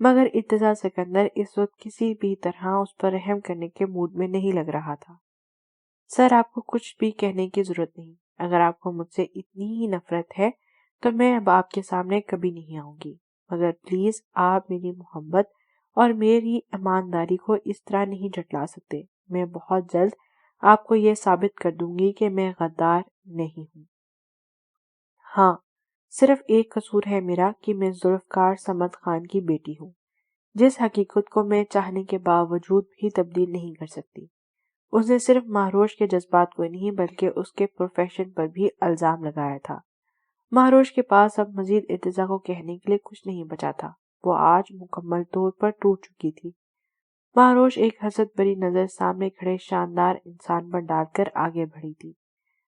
مگر ارتضیٰ سکندر اس وقت کسی بھی طرح اس پر رحم کرنے کے موڈ میں نہیں لگ رہا تھا۔ سر، آپ کو کچھ بھی کہنے کی ضرورت نہیں، اگر آپ کو مجھ سے اتنی ہی نفرت ہے تو میں اب آپ کے سامنے کبھی نہیں آؤں گی، مگر پلیز آپ میری محبت اور میری ایمانداری کو اس طرح نہیں جھٹلا سکتے۔ میں بہت جلد آپ کو یہ ثابت کر دوں گی کہ میں غدار نہیں ہوں۔ ہاں، صرف ایک قصور ہے میرا کہ میں ذوالفقار صمد خان کی بیٹی ہوں، جس حقیقت کو میں چاہنے کے باوجود بھی تبدیل نہیں کر سکتی۔ اس نے صرف مہروش کے جذبات کو نہیں بلکہ اس کے پروفیشن پر بھی الزام لگایا تھا۔ مہروش کے پاس اب مزید ارتضیٰ کو کہنے کے لیے کچھ نہیں بچا تھا، وہ آج مکمل طور پر ٹوٹ چکی تھی۔ مہروش ایک حسد بھری نظر سامنے کھڑے شاندار انسان پر ڈال کر آگے بڑھی تھی،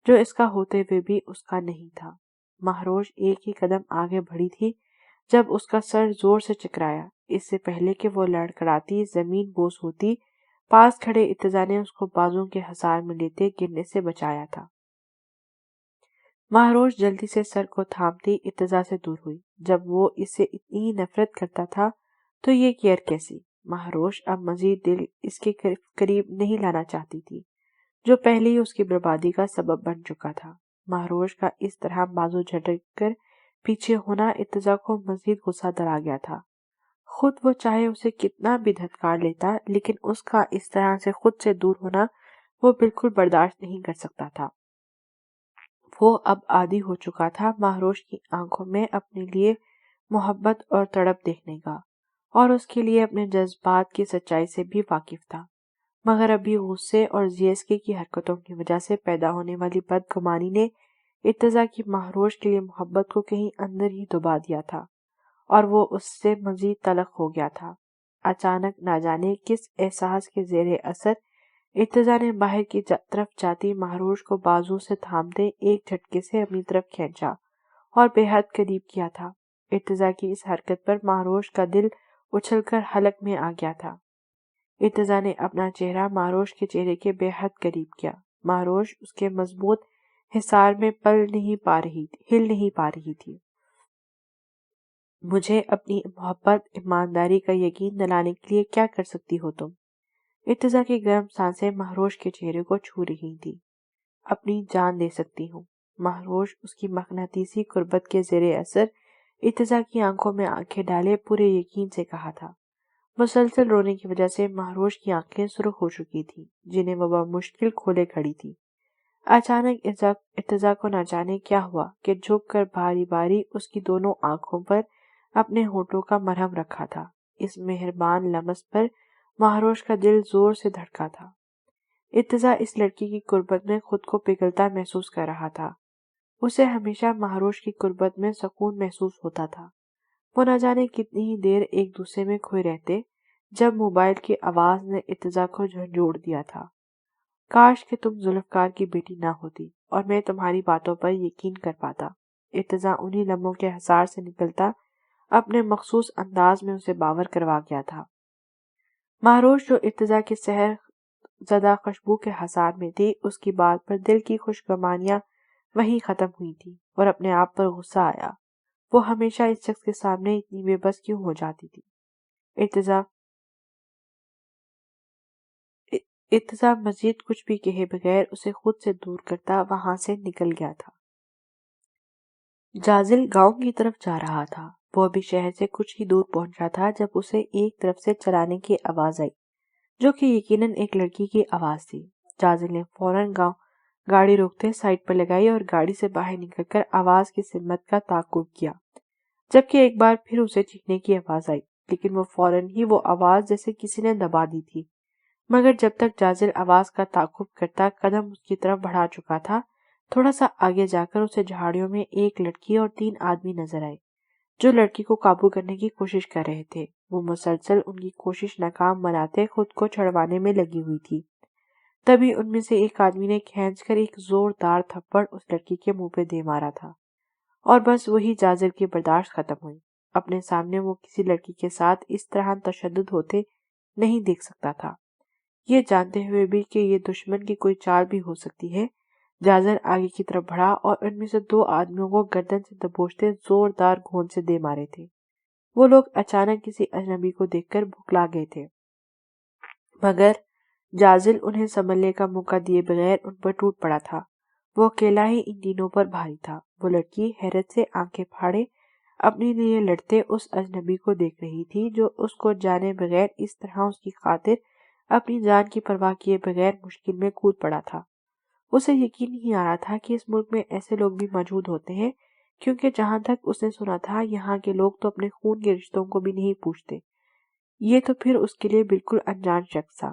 جو اس کا ہوتے ہوئے بھی اس کا نہیں تھا۔ مہروش ایک ہی قدم آگے بڑھی تھی جب اس کا سر زور سے چکرایا۔ اس سے پہلے کہ وہ لڑکھڑاتی زمین بوس ہوتی، پاس کھڑے ارتضیٰ نے اس کو بازوں کے حصار میں لیتے گرنے سے بچایا تھا۔ مہروش جلدی سے سر کو تھامتی ارتضیٰ سے دور ہوئی۔ جب وہ اس سے اتنی ہی نفرت کرتا تھا تو یہ کیئر کیسی؟ مہروش اب مزید دل اس کے قریب نہیں لانا چاہتی تھی، جو پہلے ہی اس کی بربادی کا سبب بن چکا تھا۔ مہروش کا اس طرح بازو جھٹک کر پیچھے ہونا ارتضیٰ کو مزید غصہ دلا گیا تھا۔ خود وہ چاہے اسے کتنا بھی دھتکار لیتا، لیکن اس کا اس طرح سے خود سے دور ہونا وہ بالکل برداشت نہیں کر سکتا تھا۔ وہ اب عادی ہو چکا تھا مہروش کی آنکھوں میں اپنے لیے محبت اور تڑپ دیکھنے کا، اور اس کے لیے اپنے جذبات کی سچائی سے بھی واقف تھا، مگر ابھی غصے اور زیرسکی کی حرکتوں کی وجہ سے پیدا ہونے والی بدگمانی نے ارتضیٰ کی مہروش کے لیے محبت کو کہیں اندر ہی دبا دیا تھا، اور وہ اس سے مزید تلخ ہو گیا تھا۔ اچانک نہ جانے کس احساس کے زیر اثر ارتضیٰ نے باہر کی طرف جاتی مہروش کو بازو سے تھامتے ایک جھٹکے سے اپنی طرف کھینچا اور بے حد قریب کیا تھا۔ ارتضیٰ کی اس حرکت پر مہروش کا دل اچھل کر حلق میں آ گیا تھا۔ ارتضیٰ نے اپنا چہرہ مہروش کے چہرے کے بے حد قریب کیا۔ مہروش اس کے مضبوط حصار میں ہل نہیں پا رہی تھی۔ مجھے اپنی محبت ایمانداری کا یقین دلانے کے لیے کیا کر سکتی ہو تم؟ ارتضیٰ کی گرم سانسیں مہروش کے چہرے کو چھو رہی تھی۔ اپنی جان دے سکتی ہوں۔ مہروش اس کی مقناطیسی قربت کے زیر اثر ارتضیٰ کی آنکھوں میں آنکھیں ڈالے پورے یقین سے کہا تھا۔ مسلسل رونے کی وجہ سے مہروش کی آنکھیں سرخ ہو چکی تھی، جنہیں وہ بمشکل کھولے کھڑی تھی۔ اچانک ارتضیٰ کو نہ جانے کیا ہوا کہ جھک کر باری باری اس کی دونوں آنکھوں پر اپنے ہونٹوں کا مرہم رکھا تھا۔ اس مہربان لمس پر مہروش کا دل زور سے دھڑکا تھا۔ ارتضیٰ اس لڑکی کی قربت میں خود کو پگھلتا محسوس کر رہا تھا۔ اسے ہمیشہ مہروش کی قربت میں سکون محسوس ہوتا تھا۔ وہ نہ جانے کتنی ہی دیر ایک دوسرے میں کھوئے رہتے جب موبائل کی آواز نے ارتضیٰ کو جھنجھوڑ دیا تھا۔ کاش کہ تم ذوالفقار کی بیٹی نہ ہوتی اور میں تمہاری باتوں پر یقین کر پاتا۔ ارتضیٰ انہی لمحوں کے حصار سے نکلتا اپنے مخصوص انداز میں اسے باور کروا گیا تھا۔ مہروش جو ارتضیٰ کے سحر زدہ خوشبو کے حصار میں تھی، اس کی بات پر دل کی خوشگوانیاں وہیں ختم ہوئی تھی اور اپنے آپ پر غصہ آیا۔ وہ ہمیشہ اس شخص کے سامنے اتنی بے بس کیوں ہو جاتی تھی؟ ارتضیٰ مزید کچھ بھی کہے بغیر اسے خود سے دور کرتا وہاں سے نکل گیا تھا۔ جازل گاؤں کی طرف جا رہا تھا۔ وہ ابھی شہر سے کچھ ہی دور پہنچا تھا جب اسے ایک طرف سے چلانے کی آواز آئی، جو کہ یقیناً ایک لڑکی کی آواز تھی۔ جازل نے فوراً گاڑی روکتے سائڈ پر لگائی اور گاڑی سے باہر نکل کر آواز کی سمت کا تعاقب کیا، جبکہ ایک بار پھر اسے چیخنے کی آواز آئی، لیکن وہ فوراً ہی وہ آواز جیسے کسی نے دبا دی تھی۔ مگر جب تک جازل آواز کا تعاقب کرتا قدم اس کی طرف بڑھا چکا تھا، تھوڑا سا آگے جا کر اسے جھاڑیوں میں ایک لڑکی اور 3 آدمی نظر آئے، جو لڑکی کو قابو کرنے کی کوشش کر رہے تھے۔ وہ مسلسل ان کی کوشش ناکام بناتے خود کو چھڑوانے میں لگی ہوئی تھی۔ تبھی ان میں سے ایک آدمی نے کھینچ کر ایک زوردار تھپڑ اس لڑکی کے منہ پہ دے مارا تھا، اور بس وہی جازل کی برداشت ختم ہوئی۔ اپنے سامنے وہ کسی لڑکی کے ساتھ اس طرح تشدد ہوتے نہیں دیکھ سکتا تھا۔ یہ جانتے ہوئے بھی کہ یہ دشمن کی کوئی چال بھی ہو سکتی ہے، جازل آگے کی طرف بڑھا اور ان میں سے 2 آدمیوں کو گردن سے دبوچتے زوردار گھون سے دے مارے تھے۔ وہ لوگ اچانک کسی اجنبی کو دیکھ کر بھکلا گئے تھے، مگر جازل انہیں سنبھلنے کا موقع دیے بغیر ان پر ٹوٹ پڑا تھا۔ وہ اکیلا ہی ان تینوں پر بھاری تھا۔ وہ لڑکی حیرت سے آنکھیں پھاڑے اپنے لیے لڑتے اس اجنبی کو دیکھ رہی تھی، جو اس کو جانے بغیر اس طرح اس کی خاطر اپنی جان کی پرواہ کیے بغیر مشکل میں کود پڑا تھا۔ اسے یقین نہیں آ رہا تھا کہ اس ملک میں ایسے لوگ بھی موجود ہوتے ہیں، کیونکہ جہاں تک اس نے سنا تھا یہاں کے لوگ تو اپنے خون کے رشتوں کو بھی نہیں پوچھتے۔ یہ تو پھر اس کے لیے بالکل انجان شخص تھا۔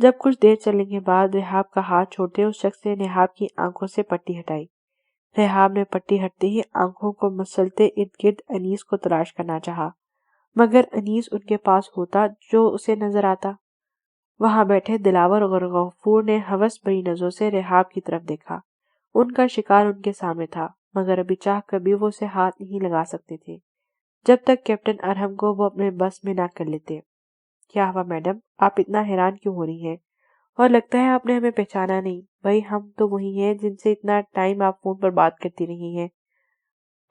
جب کچھ دیر چلنے کے بعد رحاب کا ہاتھ چھوڑتے اس شخص نے رحاب کی آنکھوں سے پٹی ہٹائی۔ رحاب نے پٹی ہٹتے ہی آنکھوں کو مسلتے ارد گرد انیس کو تلاش کرنا چاہا، مگر انیس ان کے پاس ہوتا جو اسے نظر آتا۔ وہاں بیٹھے دلاور اور غفور نے ہوس بھری نظروں سے رحاب کی طرف دیکھا۔ ان کا شکار ان کے سامنے تھا، مگر ابھی چاہ کر بھی وہ اسے ہاتھ نہیں لگا سکتے تھے جب تک کیپٹن ارحم کو وہ اپنے بس میں نہ کر لیتے۔ کیا ہوا میڈم، آپ اتنا حیران کیوں ہو رہی ہیں؟ اور لگتا ہے آپ نے ہمیں پہچانا نہیں۔ بھائی ہم تو وہی ہیں جن سے اتنا ٹائم آپ فون پر بات کرتی رہی ہیں،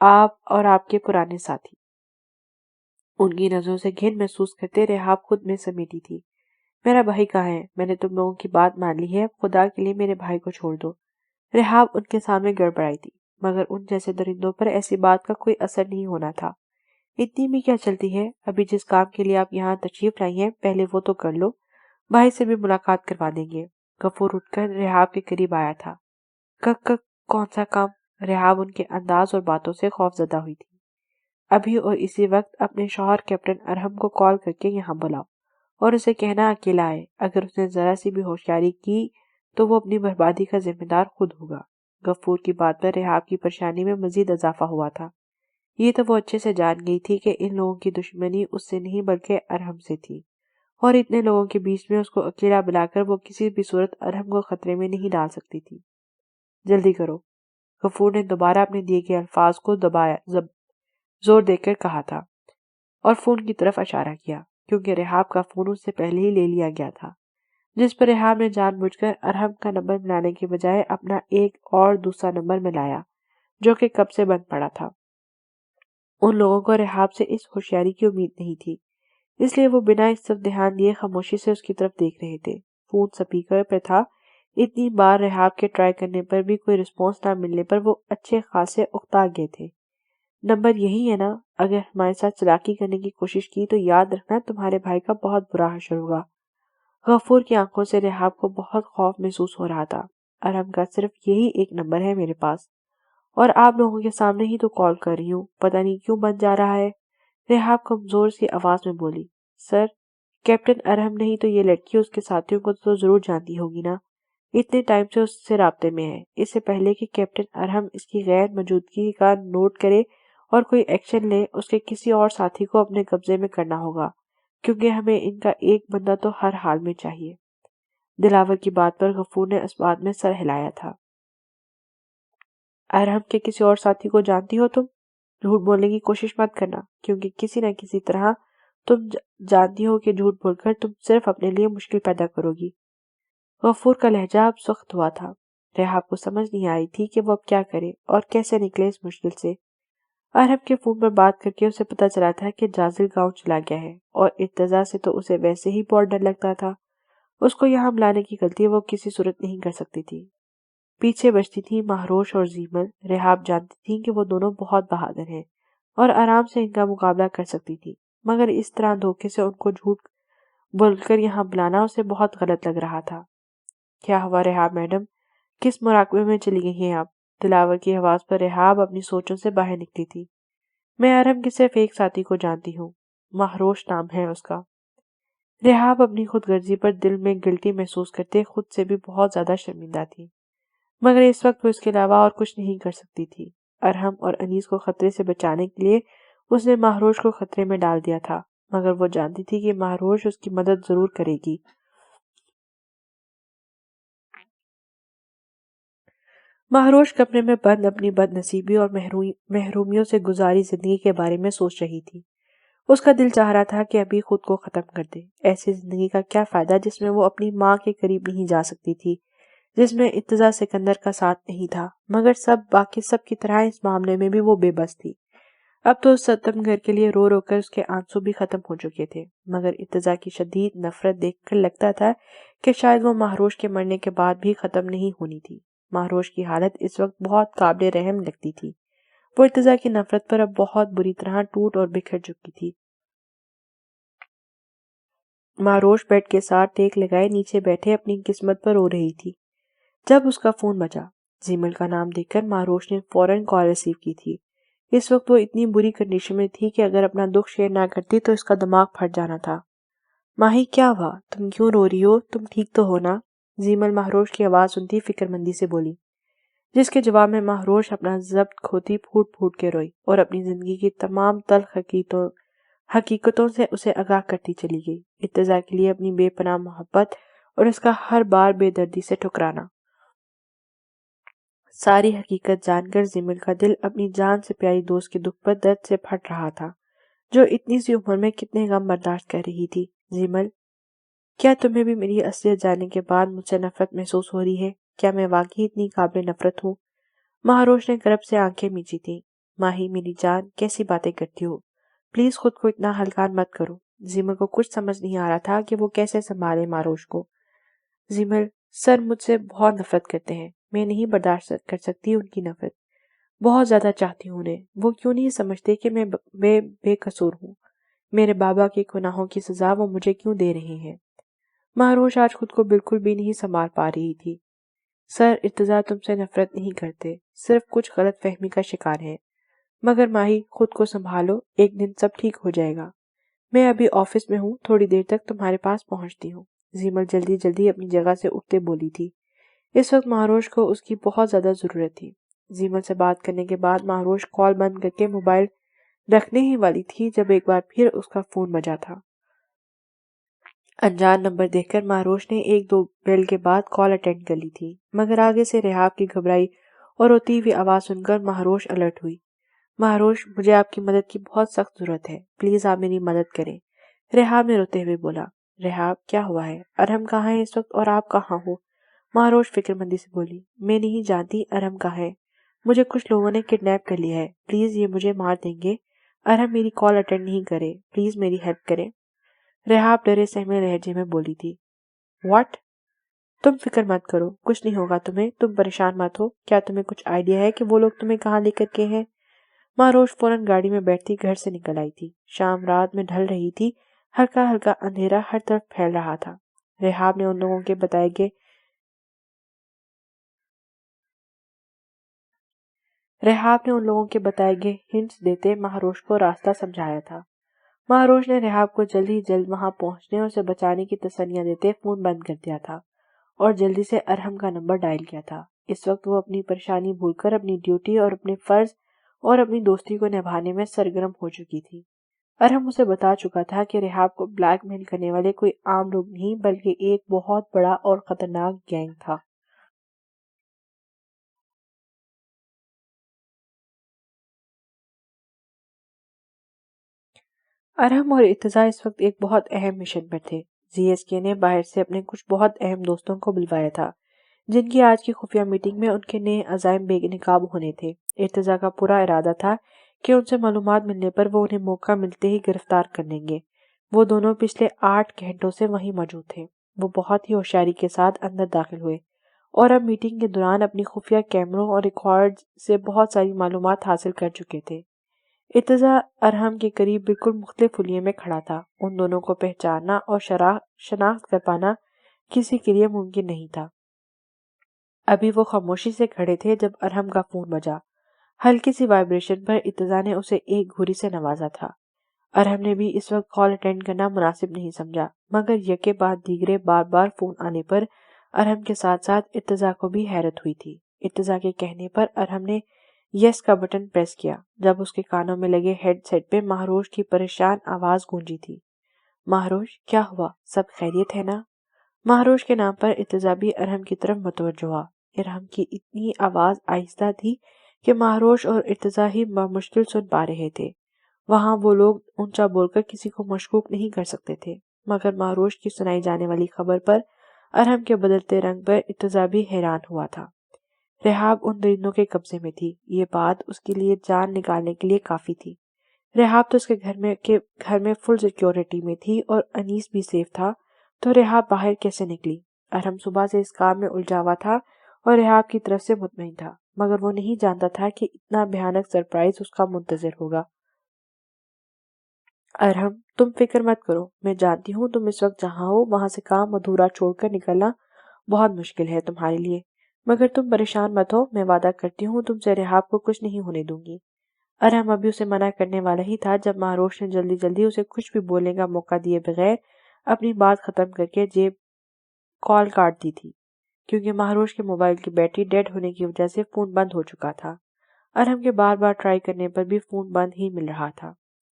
آپ اور آپ کے پرانے ساتھی۔ ان کی نظروں سے گھن محسوس کرتے رحاب خود میں سمیٹی تھی۔ میرا بھائی کہاں ہے؟ میں نے تم لوگوں کی بات مان لی ہے، خدا کے لیے میرے بھائی کو چھوڑ دو۔ رحاب ان کے سامنے گڑبڑائی تھی، مگر ان جیسے درندوں پر ایسی بات کا کوئی اثر نہیں ہونا تھا۔ اتنی بھی کیا چلتی ہے؟ ابھی جس کام کے لیے آپ یہاں تشریف لائی ہیں پہلے وہ تو کر لو، بھائی سے بھی ملاقات کروا دیں گے۔ غفور اٹھ کر رحاب کے قریب آیا تھا۔ کون سا کام؟ رحاب ان کے انداز اور باتوں سے خوف زدہ ہوئی تھی۔ ابھی اور اسی وقت اپنے شوہر کیپٹن ارحم کو کال کر کے یہاں بلاؤ اور اسے کہنا اکیلا آئے۔ اگر اس نے ذرا سی بھی ہوشیاری کی تو وہ اپنی بربادی کا ذمہ دار خود ہوگا۔ غفور کی بات پر رحاب کی پریشانی میں مزید اضافہ ہوا تھا۔ یہ تو وہ اچھے سے جان گئی تھی کہ ان لوگوں کی دشمنی اس سے نہیں بلکہ ارحم سے تھی، اور اتنے لوگوں کے بیچ میں اس کو اکیلا بلا کر وہ کسی بھی صورت ارحم کو خطرے میں نہیں ڈال سکتی تھی۔ جلدی کرو، غفور نے دوبارہ اپنے دیے گئے الفاظ کو زور دے کر کہا تھا اور فون کی طرف اشارہ کیا، کیونکہ رحاب کا فون اس سے پہلے ہی لے لیا گیا تھا، جس پر رحاب نے جان بوجھ کر ارحم کا نمبر ملانے کے بجائے اپنا ایک اور دوسرا نمبر ملایا جو کہ کب سے بند پڑا تھا۔ ان لوگوں کو رحاب سے اس ہوشیاری کی امید نہیں تھی، اس لیے وہ بنا اس طرف دھیان دیے خاموشی سے اس کی طرف دیکھ رہے تھے۔ فون سپیکر پہ تھا۔ اتنی بار رحاب کے ٹرائی کرنے پر بھی کوئی رسپانس نہ ملنے پر وہ اچھے خاصے اکتا گئے تھے۔ نمبر یہی ہے نا؟ اگر ہمارے ساتھ چلاکی کرنے کی کوشش کی تو یاد رکھنا تمہارے بھائی کا بہت برا حشر ہوگا۔ غفور کی آنکھوں سے رحاب کو بہت خوف محسوس ہو رہا تھا۔ ارحم کا صرف یہی ایک نمبر ہے میرے پاس، اور آپ لوگوں کے سامنے ہی تو کال کر رہی ہوں، پتہ نہیں کیوں بند جا رہا ہے۔ رحاب کمزور سی آواز میں بولی۔ سر، کیپٹن ارحم نہیں تو یہ لڑکی اس کے ساتھیوں کو تو ضرور جانتی ہوگی نا، اتنے ٹائم سے اس سے رابطے میں ہے۔ اس سے پہلے کہ کیپٹن ارحم اس کی غیر موجودگی کا نوٹ کرے اور کوئی ایکشن لے، اس کے کسی اور ساتھی کو اپنے قبضے میں کرنا ہوگا، کیونکہ ہمیں ان کا ایک بندہ تو ہر حال میں چاہیے۔ دلاور کی بات پر غفور نے اس بات میں سر ہلایا تھا۔ ارحم کے کسی اور ساتھی کو جانتی ہو تم؟ جھوٹ بولنے کی کوشش مت کرنا، کیونکہ کسی نہ کسی طرح تم جانتی ہو کہ جھوٹ بول کر تم صرف اپنے لیے مشکل پیدا کرو گی۔ غفور کا لہجہ اب سخت ہوا تھا۔ رحاب کو سمجھ نہیں آئی تھی کہ وہ اب کیا کرے اور کیسے نکلے اس مشکل سے۔ ارحم کے فون پر بات کر کے اسے پتہ چلا تھا کہ جازل گاؤں چلا گیا ہے، اور ارتضیٰ سے تو اسے ویسے ہی بہت ڈر لگتا تھا۔ اس کو یہاں بلانے کی غلطی وہ کسی صورت نہیں کر سکتی تھی۔ پیچھے بچتی تھی مہروش اور زیمل۔ رحاب جانتی تھی کہ وہ دونوں بہت بہادر ہیں اور آرام سے ان کا مقابلہ کر سکتی تھی، مگر اس طرح دھوکے سے ان کو جھوٹ بول کر یہاں بلانا اسے بہت غلط لگ رہا تھا۔ کیا ہوا رحاب میڈم، کس مراقبے میں چلی گئی ہیں آپ؟ دلاور کی آواز پر رحاب اپنی سوچوں سے باہر نکلی تھی۔ میں ارحم کے صرف ایک ساتھی کو جانتی ہوں، مہروش نام ہے اس کا۔ رحاب اپنی خود غرضی پر دل میں گلٹی محسوس کرتے خود سے بھی بہت زیادہ شرمندہ تھی، مگر اس وقت وہ اس کے علاوہ اور کچھ نہیں کر سکتی تھی۔ ارحم اور انیس کو خطرے سے بچانے کے لیے اس نے مہروش کو خطرے میں ڈال دیا تھا، مگر وہ جانتی تھی کہ مہروش اس کی مدد ضرور کرے گی۔ مہروش کمرے میں بند اپنی بد نصیبی اور محرومیوں سے گزاری زندگی کے بارے میں سوچ رہی تھی۔ اس کا دل چاہ رہا تھا کہ ابھی خود کو ختم کر دے۔ ایسی زندگی کا کیا فائدہ جس میں وہ اپنی ماں کے قریب نہیں جا سکتی تھی، جس میں ارتضیٰ سکندر کا ساتھ نہیں تھا، مگر باقی سب کی طرح اس معاملے میں بھی وہ بے بس تھی۔ اب تو اس ستم گھر کے لیے رو رو کر اس کے آنسو بھی ختم ہو چکے تھے، مگر ارتضیٰ کی شدید نفرت دیکھ کر لگتا تھا کہ شاید وہ مہروش کے مرنے کے بعد بھی ختم نہیں ہونی تھی۔ مہروش کی حالت اس وقت بہت قابل رحم لگتی تھی۔ وہ ارتضیٰ کی نفرت پر اب بہت بری طرح ٹوٹ اور بکھر چکی تھی۔ مہروش بیڈ کے ساتھ ٹیک لگائے نیچے بیٹھے اپنی قسمت پر رو رہی تھی جب اس کا فون بجا۔ زیمل کا نام دیکھ کر مہروش نے فوراً کال ریسیو کی تھی۔ اس وقت وہ اتنی بری کنڈیشن میں تھی کہ اگر اپنا دکھ شیئر نہ کرتی تو اس کا دماغ پھٹ جانا تھا۔ ماہی کیا ہوا؟ تم کیوں رو رہی ہو؟ تم ٹھیک تو ہو نا؟ زیمل مہروش کی آواز سنتی فکر مندی سے بولی، جس کے جواب میں مہروش اپنا ضبط کھوتی پھوٹ پھوٹ کے روئی اور اپنی زندگی کی تمام تلخ حقیقتوں سے اسے آگاہ کرتی چلی گئی۔ ارتضیٰ کے لیے اپنی بے پناہ محبت اور اس کا ہر بار بے دردی سے ٹھکرانا۔ ساری حقیقت جان کر زیمل کا دل اپنی جان سے پیاری دوست کے دکھ پر درد سے پھٹ رہا تھا، جو اتنی سی عمر میں کتنے غم برداشت کر رہی تھی۔ زیمل، کیا تمہیں بھی میری اصلیت جاننے کے بعد مجھ سے نفرت محسوس ہو رہی ہے؟ کیا میں واقعی اتنی قابل نفرت ہوں؟ مہاروش نے گرب سے آنکھیں میچی تھیں۔ ماہی میری جان، کیسی باتیں کرتی ہو؟ پلیز خود کو اتنا ہلکان مت کرو۔ زیمل کو کچھ سمجھ نہیں آ رہا تھا کہ وہ کیسے سنبھالے مہاروش کو۔ زیمل، سر مجھ سے بہت نفرت کرتے ہیں، میں نہیں برداشت کر سکتی ان کی نفرت، بہت زیادہ چاہتی ہوں انہیں۔ وہ کیوں نہیں سمجھتے کہ میں بے قصور ہوں؟ میرے بابا کے گناہوں کی سزا وہ مجھے کیوں دے رہے ہیں؟ مہروش آج خود کو بالکل بھی نہیں سنبھال پا رہی تھی۔ سر، ارتضیٰ تم سے نفرت نہیں کرتے، صرف کچھ غلط فہمی کا شکار ہے۔ مگر ماہی، خود کو سنبھالو، ایک دن سب ٹھیک ہو جائے گا۔ میں ابھی آفس میں ہوں، تھوڑی دیر تک تمہارے پاس پہنچتی ہوں۔ زیمل جلدی جلدی اپنی جگہ سے اٹھتے بولی تھی۔ اس وقت مہروش کو اس کی بہت زیادہ ضرورت تھی۔ زیمل سے بات کرنے کے بعد مہروش کال بند کر کے موبائل رکھنے ہی والی تھی جب ایک بار پھر اس کا فون بجا تھا۔ انجان نمبر دیکھ کر مہروش نے ایک دو بیل کے بعد کال اٹینڈ کر لی تھی، مگر آگے سے ریحاب کی گھبرائی اور روتی ہوئی آواز سن کر مہروش الرٹ ہوئی۔ مہروش، مجھے آپ کی مدد کی بہت سخت ضرورت ہے، پلیز آپ میری مدد کریں، ریحاب نے روتے ہوئے بولا۔ ریحاب، کیا ہوا ہے؟ ارحم کہاں ہے اس وقت اور آپ کہاں ہو؟ مہروش فکر مندی سے بولی۔ میں نہیں جانتی ارحم کہاں ہے، مجھے کچھ لوگوں نے کڈنیپ کر لیا ہے، پلیز یہ مجھے مار دیں گے۔ ارحم میری کال اٹینڈ نہیں کرے، پلیز میری ہیلپ کریں، ریحاب ڈرے سہمے لہجے میں بولی تھی۔ واٹ؟ تم فکر مت کرو، کچھ نہیں ہوگا تمہیں، تم پریشان مت ہو۔ کیا تمہیں کچھ آئیڈیا ہے کہ وہ لوگ تمہیں کہاں لے کر کے ہیں؟ مہروش فوراً گاڑی میں بیٹھتی گھر سے نکل آئی تھی۔ شام رات میں ڈھل رہی تھی، ہلکا ہلکا اندھیرا ہر طرف پھیل رہا تھا۔ ریحاب نے ان لوگوں کے بتائے گئے ہنٹس دیتے مہروش کو راستہ سمجھایا تھا۔ مہروش نے ریحاب کو جلد ہی جلد وہاں پہنچنے اور اسے بچانے کی تسلیاں دیتے فون بند کر دیا تھا اور جلدی سے ارحم کا نمبر ڈائل کیا تھا۔ اس وقت وہ اپنی پریشانی بھول کر اپنی ڈیوٹی اور اپنے فرض اور اپنی دوستی کو نبھانے میں سرگرم ہو چکی تھی۔ ارحم اسے بتا چکا تھا کہ ریحاب کو بلیک میل کرنے والے کوئی عام لوگ نہیں بلکہ ایک بہت بڑا اور خطرناک گینگ تھا۔ ارحم اور ارتضیٰ اس وقت ایک بہت اہم مشن پر تھے۔ زی ایس کے نے باہر سے اپنے کچھ بہت اہم دوستوں کو بلوایا تھا، جن کی آج کی خفیہ میٹنگ میں ان کے نئے عزائم بے نقاب ہونے تھے۔ ارتضیٰ کا پورا ارادہ تھا کہ ان سے معلومات ملنے پر وہ انہیں موقع ملتے ہی گرفتار کر لیں گے۔ وہ دونوں پچھلے 8 گھنٹوں سے وہیں موجود تھے۔ وہ بہت ہی ہوشیاری کے ساتھ اندر داخل ہوئے اور اب میٹنگ کے دوران اپنی خفیہ کیمروں اور ریکارڈ سے بہت ساری معلومات حاصل کر چکے تھے۔ ارتضیٰ ارحم کے قریب بالکل مختلف حلیے میں کھڑا تھا۔ ان دونوں کو پہچاننا اور شناخت کر پانا کسی کے لیے ممکن نہیں تھا۔ ابھی وہ خاموشی سے کھڑے تھے جب ارحم کا فون بجا۔ ہلکی سی وائبریشن پر ارتضیٰ نے اسے ایک گھوری سے نوازا تھا۔ ارحم نے بھی اس وقت کال اٹینڈ کرنا مناسب نہیں سمجھا، مگر یکے بعد دیگرے بار بار فون آنے پر ارحم کے ساتھ ساتھ ارتضیٰ کو بھی حیرت ہوئی تھی۔ ارتضیٰ کے کہنے پر ارحم نے یس کا بٹن پریس کیا جب اس کے کانوں میں لگے ہیڈ سیٹ پہ مہروش کی پریشان آواز گونجی تھی۔ مہروش، کیا ہوا؟ سب خیریت ہے نا؟ مہروش کے نام پر ارتضیٰ بھی ارحم کی طرف متوجہ ہوا۔ ارحم کی اتنی آواز آہستہ تھی کہ مہروش اور ارتضیٰ ہی بمشکل سن پا رہے تھے۔ وہاں وہ لوگ اونچا بول کر کسی کو مشکوک نہیں کر سکتے تھے، مگر مہروش کی سنائی جانے والی خبر پر ارحم کے بدلتے رنگ پر ارتضیٰ بھی حیران ہوا تھا۔ ریحاب ان درندوں کے قبضے میں تھی، یہ بات اس کے لیے جان نکالنے کے لیے کافی تھی۔ ریحاب تو اس کے گھر میں فل سیکیورٹی میں تھی اور انیس بھی سیف تھا، تو ریحاب باہر کیسے نکلی؟ ارحم صبح سے اس کام میں الجھا ہوا تھا اور ریحاب کی طرف سے مطمئن تھا، مگر وہ نہیں جانتا تھا کہ اتنا بھیانک سرپرائز اس کا منتظر ہوگا۔ ارحم، تم فکر مت کرو، میں جانتی ہوں تم اس وقت جہاں ہو وہاں سے کام ادھورا چھوڑ کر نکلنا بہت مشکل ہے تمہارے لیے، مگر تم پریشان مت ہو، میں وعدہ کرتی ہوں تم سے ریحاب کو کچھ نہیں ہونے دوں گی۔ ارحم ابھی اسے منع کرنے والا ہی تھا جب مہروش نے جلدی جلدی اسے کچھ بھی بولنے کا موقع دیے بغیر اپنی بات ختم کر کے جیب کال کاٹ دی تھی، کیونکہ مہروش کے موبائل کی بیٹری ڈیڈ ہونے کی وجہ سے فون بند ہو چکا تھا۔ ارحم کے بار بار ٹرائی کرنے پر بھی فون بند ہی مل رہا تھا۔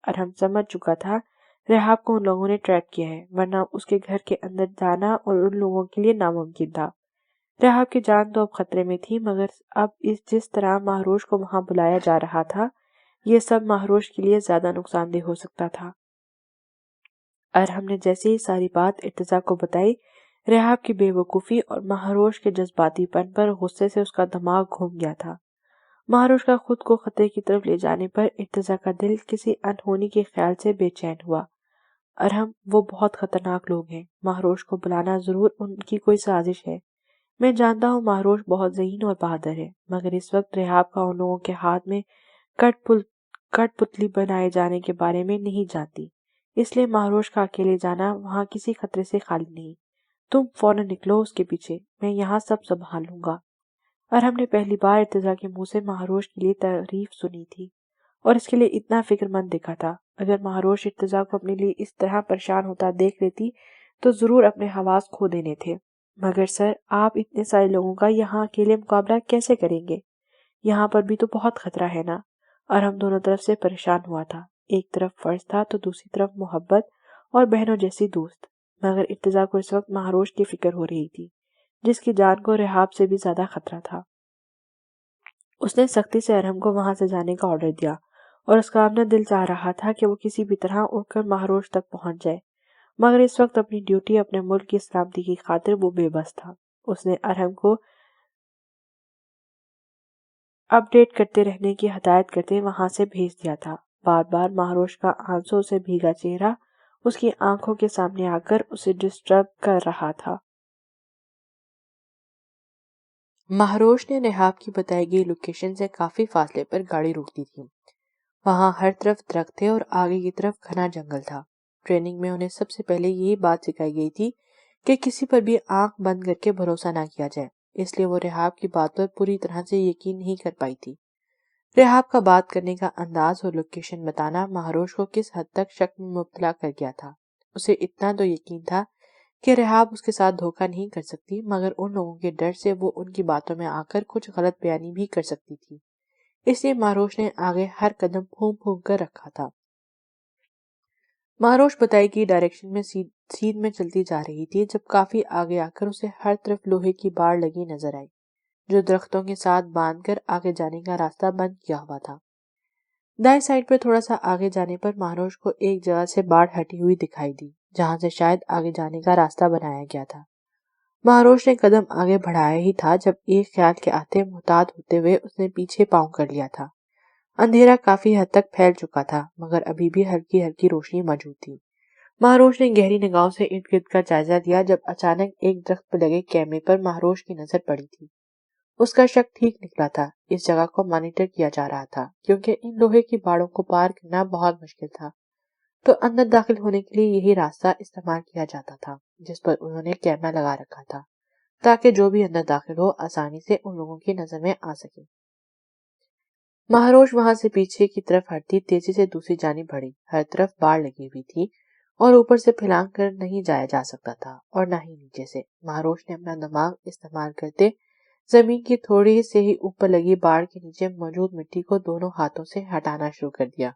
ارحم سمجھ چکا تھا رحاب کو ان لوگوں نے ٹریپ کیا ہے، ورنہ اس کے گھر کے اندر جانا اور ان لوگوں کے لیے ناممکن تھا۔ رحاب کی جان تو اب خطرے میں تھی، مگر اب جس طرح مہروش کو وہاں بلایا جا رہا تھا، یہ سب مہروش کے لیے زیادہ نقصان دہ ہو سکتا تھا۔ ارحم نے جیسے ہی ساری بات ارتضیٰ کو بتائی، رحاب کی بے وقوفی اور مہروش کے جذباتی پن پر غصے سے اس کا دماغ گھوم گیا تھا۔ مہروش کا خود کو خطرے کی طرف لے جانے پر ارتضیٰ کا دل کسی انہونی کے خیال سے بے چین ہوا۔ ارحم، وہ بہت خطرناک لوگ ہیں، مہروش کو بلانا ضرور ان کی کوئی سازش ہے۔ میں جانتا ہوں مہروش بہت ذہین اور بہادر ہے، مگر اس وقت رحاب کا ان لوگوں کے ہاتھ میں کٹ پتلی بنائے جانے کے بارے میں نہیں جانتی، اس لیے مہروش کا اکیلے جانا وہاں کسی خطرے سے خالی نہیں۔ تم فوراً نکلو اس کے پیچھے، میں یہاں سب سنبھال لوں گا۔ ارحم نے پہلی بار ارتضیٰ کے منہ سے مہروش کے لیے تعریف سنی تھی اور اس کے لیے اتنا فکر مند دکھا تھا۔ اگر مہروش ارتضیٰ کو اپنے لیے اس طرح پریشان ہوتا دیکھ لیتی تو ضرور اپنے حواس کھو دینے تھے۔ مگر سر، آپ اتنے سارے لوگوں کا یہاں اکیلے مقابلہ کیسے کریں گے؟ یہاں پر بھی تو بہت خطرہ ہے نا؟ ارحم دونوں طرف سے پریشان ہوا تھا، ایک طرف فرض تھا تو دوسری طرف محبت اور بہنوں جیسی دوست۔ مگر ارتضیٰ کو اس وقت مہروش کی فکر ہو رہی تھی، جس کی جان کو رحاب سے بھی زیادہ خطرہ تھا۔ اس نے سختی سے ارحم کو وہاں سے جانے کا آرڈر دیا اور اس کا اپنا دل چاہ رہا تھا کہ وہ کسی بھی طرح اڑ کر مہروش تک پہنچ جائے، مگر اس وقت اپنی ڈیوٹی، اپنے ملک کی سلامتی کی خاطر وہ بے بس تھا۔ اس نے ارحم کو اپ ڈیٹ کرتے رہنے کی ہدایت کرتے وہاں سے بھیج دیا تھا۔ بار بار مہروش کا آنسوں سے بھیگا چہرہ اس کی آنکھوں کے سامنے آ کر اسے ڈسٹرب کر رہا تھا۔ مہروش نے رحاب کی بتائی گئی لوکیشن سے کافی فاصلے پر گاڑی روک دی تھی۔ وہاں ہر طرف درخت تھے اور آگے کی طرف گھنا جنگل تھا۔ ٹریننگ میں انہیں سب سے پہلے یہی بات سکھائی گئی تھی کہ کسی پر بھی آنکھ بند کر کے بھروسہ نہ کیا جائے، اس لیے وہ رحاب کی بات پر پوری طرح سے یقین نہیں کر پائی تھی۔ رحاب کا بات کرنے کا انداز اور لوکیشن بتانا مہروش کو کس حد تک شک میں مبتلا کر گیا تھا۔ اسے اتنا تو یقین تھا کہ رحاب اس کے ساتھ دھوکہ نہیں کر سکتی، مگر ان لوگوں کے ڈر سے وہ ان کی باتوں میں آ کر کچھ غلط بیانی بھی کر سکتی تھی، اس لیے مہروش نے آگے ہر قدم پھونک پھونک کر رکھا تھا۔ مہروش بتائی گئی ڈائریکشن میں سیدھ میں چلتی جا رہی تھی جب کافی آگے آ کر اسے ہر طرف لوہے کی باڑ لگی نظر آئی، جو درختوں کے ساتھ باندھ کر آگے جانے کا راستہ بند کیا ہوا تھا۔ دائیں سائڈ پر تھوڑا سا آگے جانے پر مہروش کو ایک جگہ سے باڑ ہٹی ہوئی دکھائی دی، جہاں سے شاید آگے جانے کا راستہ بنایا گیا تھا۔ مہروش نے قدم آگے بڑھایا ہی تھا جب ایک خیال کے آتے محتاط ہوتے ہوئے اس نے پیچھے پاؤں کر لیا تھا۔ اندھیرا کافی حد تک پھیل چکا تھا، مگر ابھی بھی ہلکی ہلکی روشنی موجود تھی۔ مہروش نے گہری نگاہوں سے ارد گرد کا جائزہ لیا جب اچانک ایک درخت پر لگے کیمرے پر مہروش کی نظر پڑی تھی۔ اس کا شک ٹھیک نکلا تھا، اس جگہ کو مانیٹر کیا جا رہا تھا، کیونکہ ان لوہے کی باڑوں کو پار کرنا بہت مشکل تھا، تو اندر داخل ہونے کے لیے یہی راستہ استعمال کیا جاتا تھا جس پر انہوں نے کیمرہ لگا رکھا تھا، تاکہ جو بھی اندر داخل ہو آسانی سے ان لوگوں کی نظر میں آ سکے۔ مہروش وہاں سے پیچھے کی طرف ہٹتی تیزی سے دوسری جانب بڑھی، ہر طرف باڑ لگی ہوئی تھی اور اوپر سے پھلانگ کر نہیں جایا جا سکتا تھا اور نہ ہی نیچے سے۔ مہروش نے اپنا دماغ استعمال کرتے زمین کی تھوڑی سے ہی اوپر لگی باڑ کے نیچے موجود مٹی کو دونوں ہاتھوں سے ہٹانا شروع کر دیا۔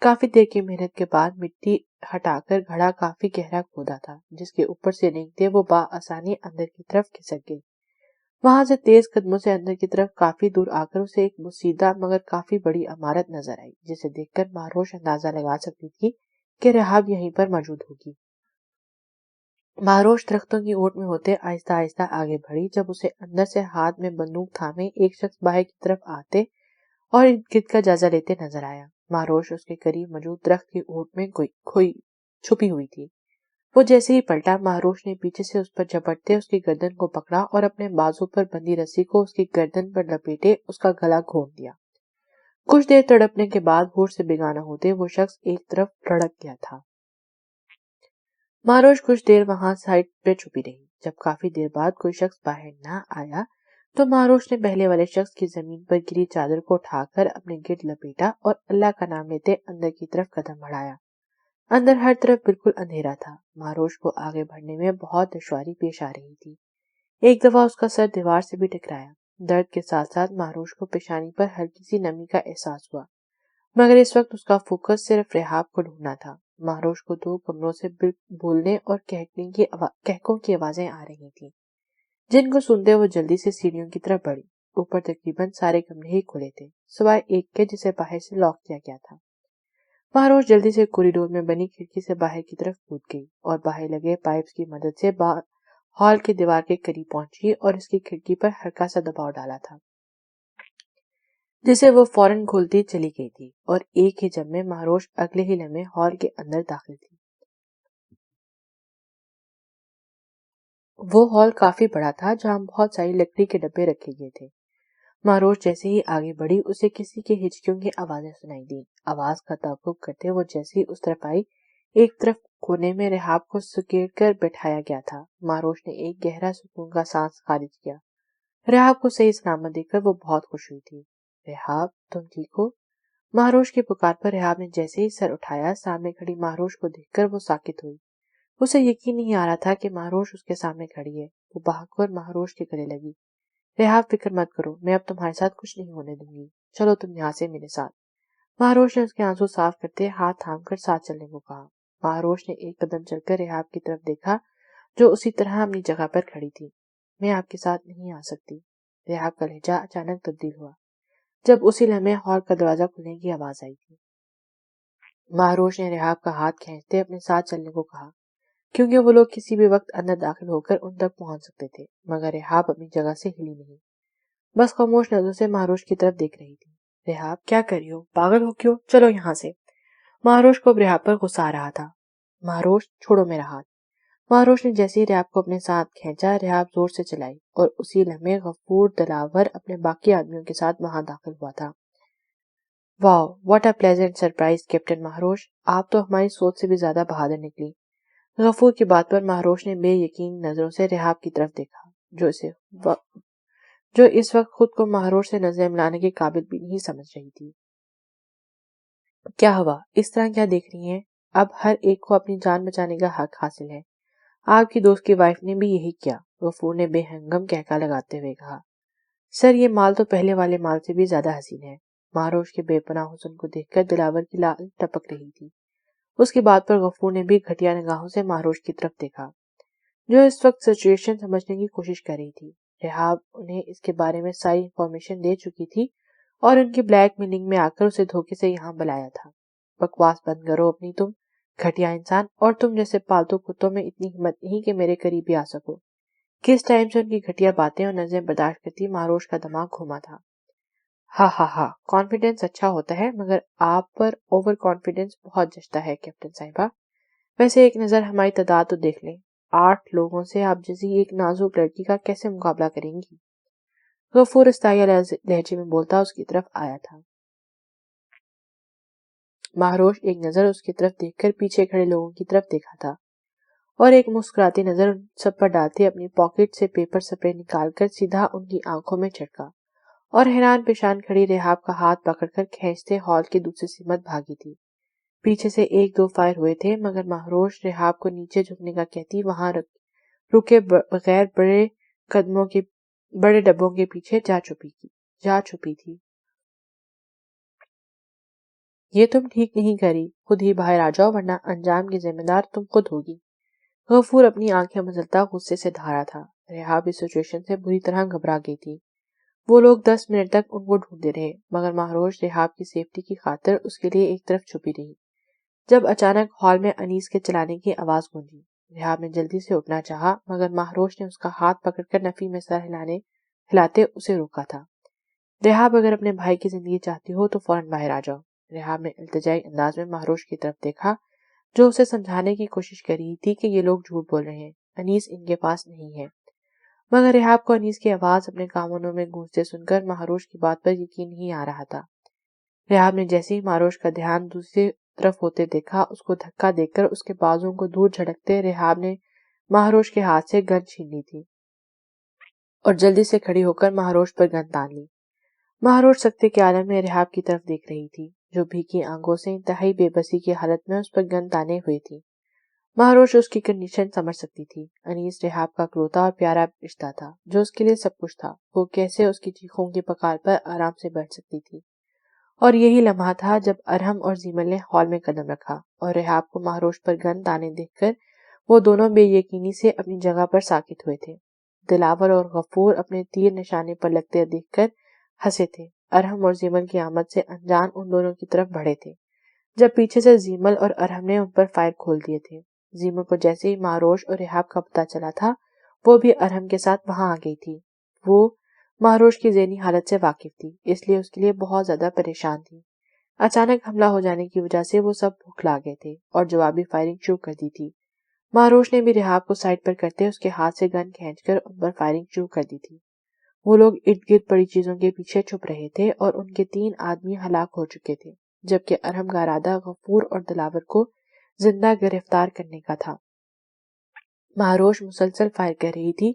کافی دیر کی محنت کے بعد مٹی ہٹا کر گھڑا کافی گہرا کھودا تھا، جس کے اوپر سے رینگتے وہ بآسانی اندر کی طرف کھسک گئی۔ وہاں سے تیز قدموں سے اندر کی طرف کافی دور آ کر اسے ایک بوسیدہ مگر کافی بڑی عمارت نظر آئی، جسے دیکھ کر مہروش اندازہ لگا سکتی تھی کہ رحاب یہیں پر موجود ہوگی۔ مہروش درختوں کی اوٹ میں ہوتے آہستہ آہستہ آگے بڑھی جب اسے اندر سے ہاتھ میں بندوق تھامے ایک شخص باہر کی طرف آتے اور ارد گرد کا جائزہ لیتے نظر آیا۔ مہروش اس کے قریب موجود درخت کی اوٹ میں چھپی ہوئی تھی۔ وہ جیسے ہی پلٹا، مہروش نے پیچھے سے اس پر جھپٹتے اس کی گردن کو پکڑا اور اپنے بازو پر بندھی رسی کو اس کی گردن پر لپیٹے اس کا گلا گھونٹ دیا۔ کچھ دیر تڑپنے کے بعد ہوش سے بیگانہ ہوتے وہ شخص ایک طرف لڑک گیا تھا۔ مہروش کچھ دیر وہاں سائڈ پہ چھپی رہی۔ جب کافی دیر بعد کوئی شخص باہر نہ آیا تو مہروش نے پہلے والے شخص کی زمین پر گری چادر کو اٹھا کر اپنے گرد لپیٹا اور اللہ کا نام لیتے اندر کی طرف قدم بڑھایا۔ اندر ہر طرف بالکل اندھیرا تھا. مہروش کو آگے بڑھنے میں بہت دشواری پیش آ رہی تھی. ایک دفعہ اس کا سر دیوار سے بھی ٹکرایا. درد کے ساتھ ساتھ مہروش کو پیشانی پر ہلکی سی نمی کا احساس ہوا، مگر اس وقت اس کا فوکس صرف رحاب کو ڈھونڈنا تھا. مہروش کو 2 کمروں سے بولنے اور کہکوں کی آوازیں آ رہی تھیں، جن کو سنتے وہ جلدی سے سیڑھیوں کی طرف بڑھی. اوپر تقریباً سارے کمرے ہی کھلے تھے سوائے ایک کے جسے باہر سے لاک کیا گیا تھا. مہروش جلدی سے کوریڈور میں بنی کھڑکی سے باہر کی طرف کود گئی اور باہر لگے پائپس کی مدد سے ہال کی دیوار کے قریب پہنچی اور اس کی کھڑکی پر ہلکا سا دباؤ ڈالا تھا، جسے وہ فوراً کھولتی چلی گئی تھی. اور ایک ہی جب میں مہروش اگلے ہی لمحے ہال کے اندر داخل تھی. وہ ہال کافی بڑا تھا جہاں بہت ساری لکڑی کے ڈبے رکھے گئے تھے. مہروش جیسے ہی آگے بڑھی اسے کسی کے ہچکیوں کی آوازیں سنائی دی. آواز کا تعاقب کرتے وہ جیسے ہی اس طرف آئی، ایک طرف کونے میں رحاب کو سکیڑ کر بٹھایا گیا تھا. مہروش نے ایک گہرا سکون کا سانس خارج کیا. رحاب کو صحیح سلامت دیکھ کر وہ بہت خوش ہوئی تھی. رحاب، تم ٹھیک ہو؟ مہروش کی پکار پر رحاب نے جیسے ہی سر اٹھایا، سامنے کھڑی مہروش کو دیکھ کر وہ ساکت ہوئی. اسے یقین نہیں آ رہا تھا کہ مہروش اس کے سامنے کھڑی ہے. وہ بھاگ کر مہروش کے گلے لگی. رحاب، فکر مت کرو، میں اب تمہارے ساتھ کچھ نہیں ہونے دوں گی. چلو تم یہاں سے میرے ساتھ. مہروش نے اس کے آنسو صاف کرتے ہاتھ تھام کر ساتھ چلنے کو کہا. مہروش نے ایک قدم چل کر رحاب کی طرف دیکھا جو اسی طرح اپنی جگہ پر کھڑی تھی. میں آپ کے ساتھ نہیں آ سکتی. رحاب کا لہجہ اچانک تبدیل ہوا جب اسی لمحے ہال کا دروازہ کھلنے کی آواز آئی تھی. مہروش نے رحاب کا ہاتھ کھینچتے اپنے ساتھ چلنے کو کہا، کیونکہ وہ لوگ کسی بھی وقت اندر داخل ہو کر ان تک پہنچ سکتے تھے. مگر رحاب اپنی جگہ سے ہلی نہیں، بس خاموش نظروں سے مہروش کی طرف دیکھ رہی تھی. رحاب، کیا کر رہی ہو؟ پاگل ہو کیوں؟ چلو یہاں سے. مہروش کو رحاب پر غصہ آ رہا تھا. مہروش، چھوڑو میرا ہاتھ. مہروش نے جیسے ہی رحاب کو اپنے ساتھ کھینچا، رحاب زور سے چلائی اور اسی لمحے غفور دلاور اپنے باقی آدمیوں کے ساتھ وہاں داخل ہوا تھا. Wow, what a pleasant surprise captain Mehrosh, آپ تو ہماری سوچ سے بھی زیادہ بہادر نکلی. غفور کی بات پر مہروش نے بے یقین نظروں سے رحاب کی طرف دیکھا، جو اس وقت خود کو مہروش سے نظریں ملانے کے قابل بھی نہیں سمجھ رہی تھی. کیا ہوا؟ اس طرح کیا دیکھ رہی ہیں؟ اب ہر ایک کو اپنی جان بچانے کا حق حاصل ہے. آپ کی دوست کی وائف نے بھی یہی کیا. غفور نے بے ہنگم کہکا لگاتے ہوئے کہا. سر، یہ مال تو پہلے والے مال سے بھی زیادہ حسین ہے. مہروش کے بے پناہ حسن کو دیکھ کر دلاور کی لال ٹپک رہی تھی. اس کی بات پر غفور نے بھی گھٹیا نگاہوں سے مہروش کی طرف دیکھا، جو اس وقت سچویشن سمجھنے کی کوشش کر رہی تھی. رحاب انہیں اس کے بارے میں ساری انفارمیشن دے چکی تھی اور ان کی بلیک میلنگ میں آ کر اسے دھوکے سے یہاں بلایا تھا. بکواس بند کرو اپنی، تم گھٹیا انسان، اور تم جیسے پالتو کتوں میں اتنی ہمت نہیں کہ میرے قریب بھی آ سکو. کس ٹائم سے ان کی گھٹیا باتیں اور نظریں برداشت کرتی مہروش کا دماغ گھوما تھا. ہاں ہاں ہاں، کانفیڈنس اچھا ہوتا ہے مگر آپ پر اوور کانفیڈنس بہت جچتا ہے کیپٹن صاحبہ. ویسے ایک نظر ہماری تعداد تو دیکھ لیں. 8 لوگوں سے آپ جیسی ایک نازک لڑکی کا کیسے مقابلہ کریں گی؟ غفور استائیہ لہجے میں بولتا اس کی طرف آیا تھا. مہروش ایک نظر اس کی طرف دیکھ کر پیچھے کھڑے لوگوں کی طرف دیکھا تھا اور ایک مسکراتی نظر ان سب پر ڈالتے اپنی پاکٹ سے پیپر سپرے نکال کر سیدھا ان کی آنکھوں میں چھڑکا اور حیران پیشان کھڑی رحاب کا ہاتھ پکڑ کر کھینچتے ہال کی دوسری سمت بھاگی تھی. پیچھے سے 1-2 فائر ہوئے تھے مگر مہروش رحاب کو نیچے جھکنے کا کہتی وہاں رکے بغیر بڑے ڈبوں کے پیچھے جا چھپی تھی. یہ تم ٹھیک نہیں کری، خود ہی باہر آ جاؤ ورنہ انجام کی ذمہ دار تم خود ہوگی. غفور اپنی آنکھیں مزلتا غصے سے دھارا تھا. رحاب اس سچویشن سے بری طرح گھبرا گئی تھی. وہ لوگ 10 منٹ تک ان کو ڈھونڈتے رہے مگر مہروش رحاب کی سیفٹی کی خاطر اس کے لیے ایک طرف چھپی رہی. جب اچانک ہال میں انیس کے چلانے کی آواز گونجی. رحاب نے جلدی سے اٹھنا چاہا مگر مہروش نے اس کا ہاتھ پکڑ کر نفی میں سر ہلاتے اسے روکا تھا. رحاب، اگر اپنے بھائی کی زندگی چاہتی ہو تو فوراً باہر آ جاؤ. رحاب نے التجائی انداز میں مہروش کی طرف دیکھا جو اسے سمجھانے کی کوشش کر رہی تھی کہ یہ لوگ جھوٹ بول رہے ہیں، انیس ان کے پاس نہیں ہے. مگر رحاب کو انیس کی آواز اپنے کانوں میں گونجتے سن کر مہروش کی بات پر یقین نہیں آ رہا تھا. رحاب نے جیسے ہی مہروش کا دھیان دوسری طرف ہوتے دیکھا، اس کو دھکا دے کر اس کے بازوؤں کو دور جھٹکتے رحاب نے مہروش کے ہاتھ سے گن چھین لی تھی اور جلدی سے کھڑی ہو کر مہروش پر گن تان لی. مہروش سکتے کے عالم میں رحاب کی طرف دیکھ رہی تھی. جو بھیگی آنکھوں سے انتہائی بے بسی کی حالت میں اس پر گن تانے ہوئے تھی۔ مہروش اس کی کنڈیشن سمجھ سکتی تھی۔ انیس ریحاب کا اکلوتا اور پیارا رشتہ تھا جو اس کے لیے سب کچھ تھا۔ وہ کیسے اس کی چیخوں کی پکار پر آرام سے بیٹھ سکتی تھی؟ اور یہی لمحہ تھا جب ارحم اور زیمل نے ہال میں قدم رکھا اور ریحاب کو مہروش پر گن تانے دیکھ کر وہ دونوں بے یقینی سے اپنی جگہ پر ساکت ہوئے تھے۔ دلاور اور غفور اپنے تیر نشانے پر لگتے دیکھ کر ہنسے تھے۔ ارحم اور زیمل کی آمد سے انجان ان دونوں کی طرف بڑھے تھے جب پیچھے سے زیمل اور ارحم نے ان پر فائر کھول دیے تھے۔ زیمل کو جیسے ہی مہروش اور ریحاب کا پتہ چلا تھا وہ بھی ارحم کے ساتھ وہاں آ گئی تھی۔ وہ مہروش کی ذہنی حالت سے واقف تھی، اس لیے اس کے لیے بہت زیادہ پریشان تھی۔ اچانک حملہ ہو جانے کی وجہ سے وہ سب بھوکھلا گئے تھے اور جوابی فائرنگ شروع کر دی تھی۔ مہروش نے بھی ریحاب کو سائڈ پر کرتے اس کے ہاتھ سے گن کھینچ کر ان پر فائرنگ شروع کر دی تھی۔ وہ لوگ ارد گرد پڑی چیزوں کے پیچھے چھپ رہے تھے اور ان کے 3 آدمی ہلاک ہو چکے تھے، جبکہ ارحم کا ارادہ غفور اور دلاور کو زندہ گرفتار کرنے کا تھا۔ مہروش مسلسل فائر کر رہی تھی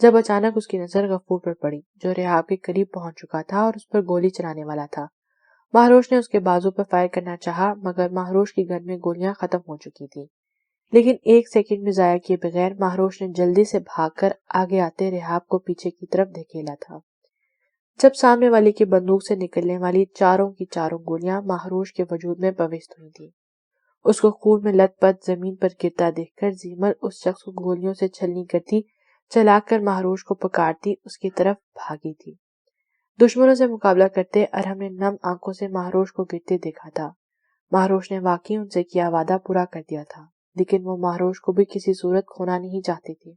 جب اچانک اس کی نظر غفور پر پڑی جو ریحاب کے قریب پہنچ چکا تھا اور اس پر گولی چلانے والا تھا۔ مہروش نے اس کے بازو پر فائر کرنا چاہا مگر مہروش کی گن میں گولیاں ختم ہو چکی تھیں، لیکن 1 سیکنڈ بھی ضائع کیے بغیر مہروش نے جلدی سے بھاگ کر آگے آتے ریحاب کو پیچھے کی طرف دھکیلا تھا۔ جب سامنے والے کی بندوق سے نکلنے والی چاروں کی چاروں گولیاں مہروش کے وجود میں پوست ہوئی تھیں، اس کو خون میں لت پت زمین پر گرتا دیکھ کر زیمل اس شخص کو گولیوں سے چھلنی کرتی چلا کر مہروش کو پکارتی اس کی طرف بھاگی تھی۔ دشمنوں سے مقابلہ کرتے ارحم نے نم آنکھوں سے مہروش کو گرتے دیکھا تھا۔ مہروش نے واقعی ان سے کیا وعدہ پورا کر دیا تھا، لیکن وہ مہروش کو بھی کسی صورت کھونا نہیں چاہتے تھے۔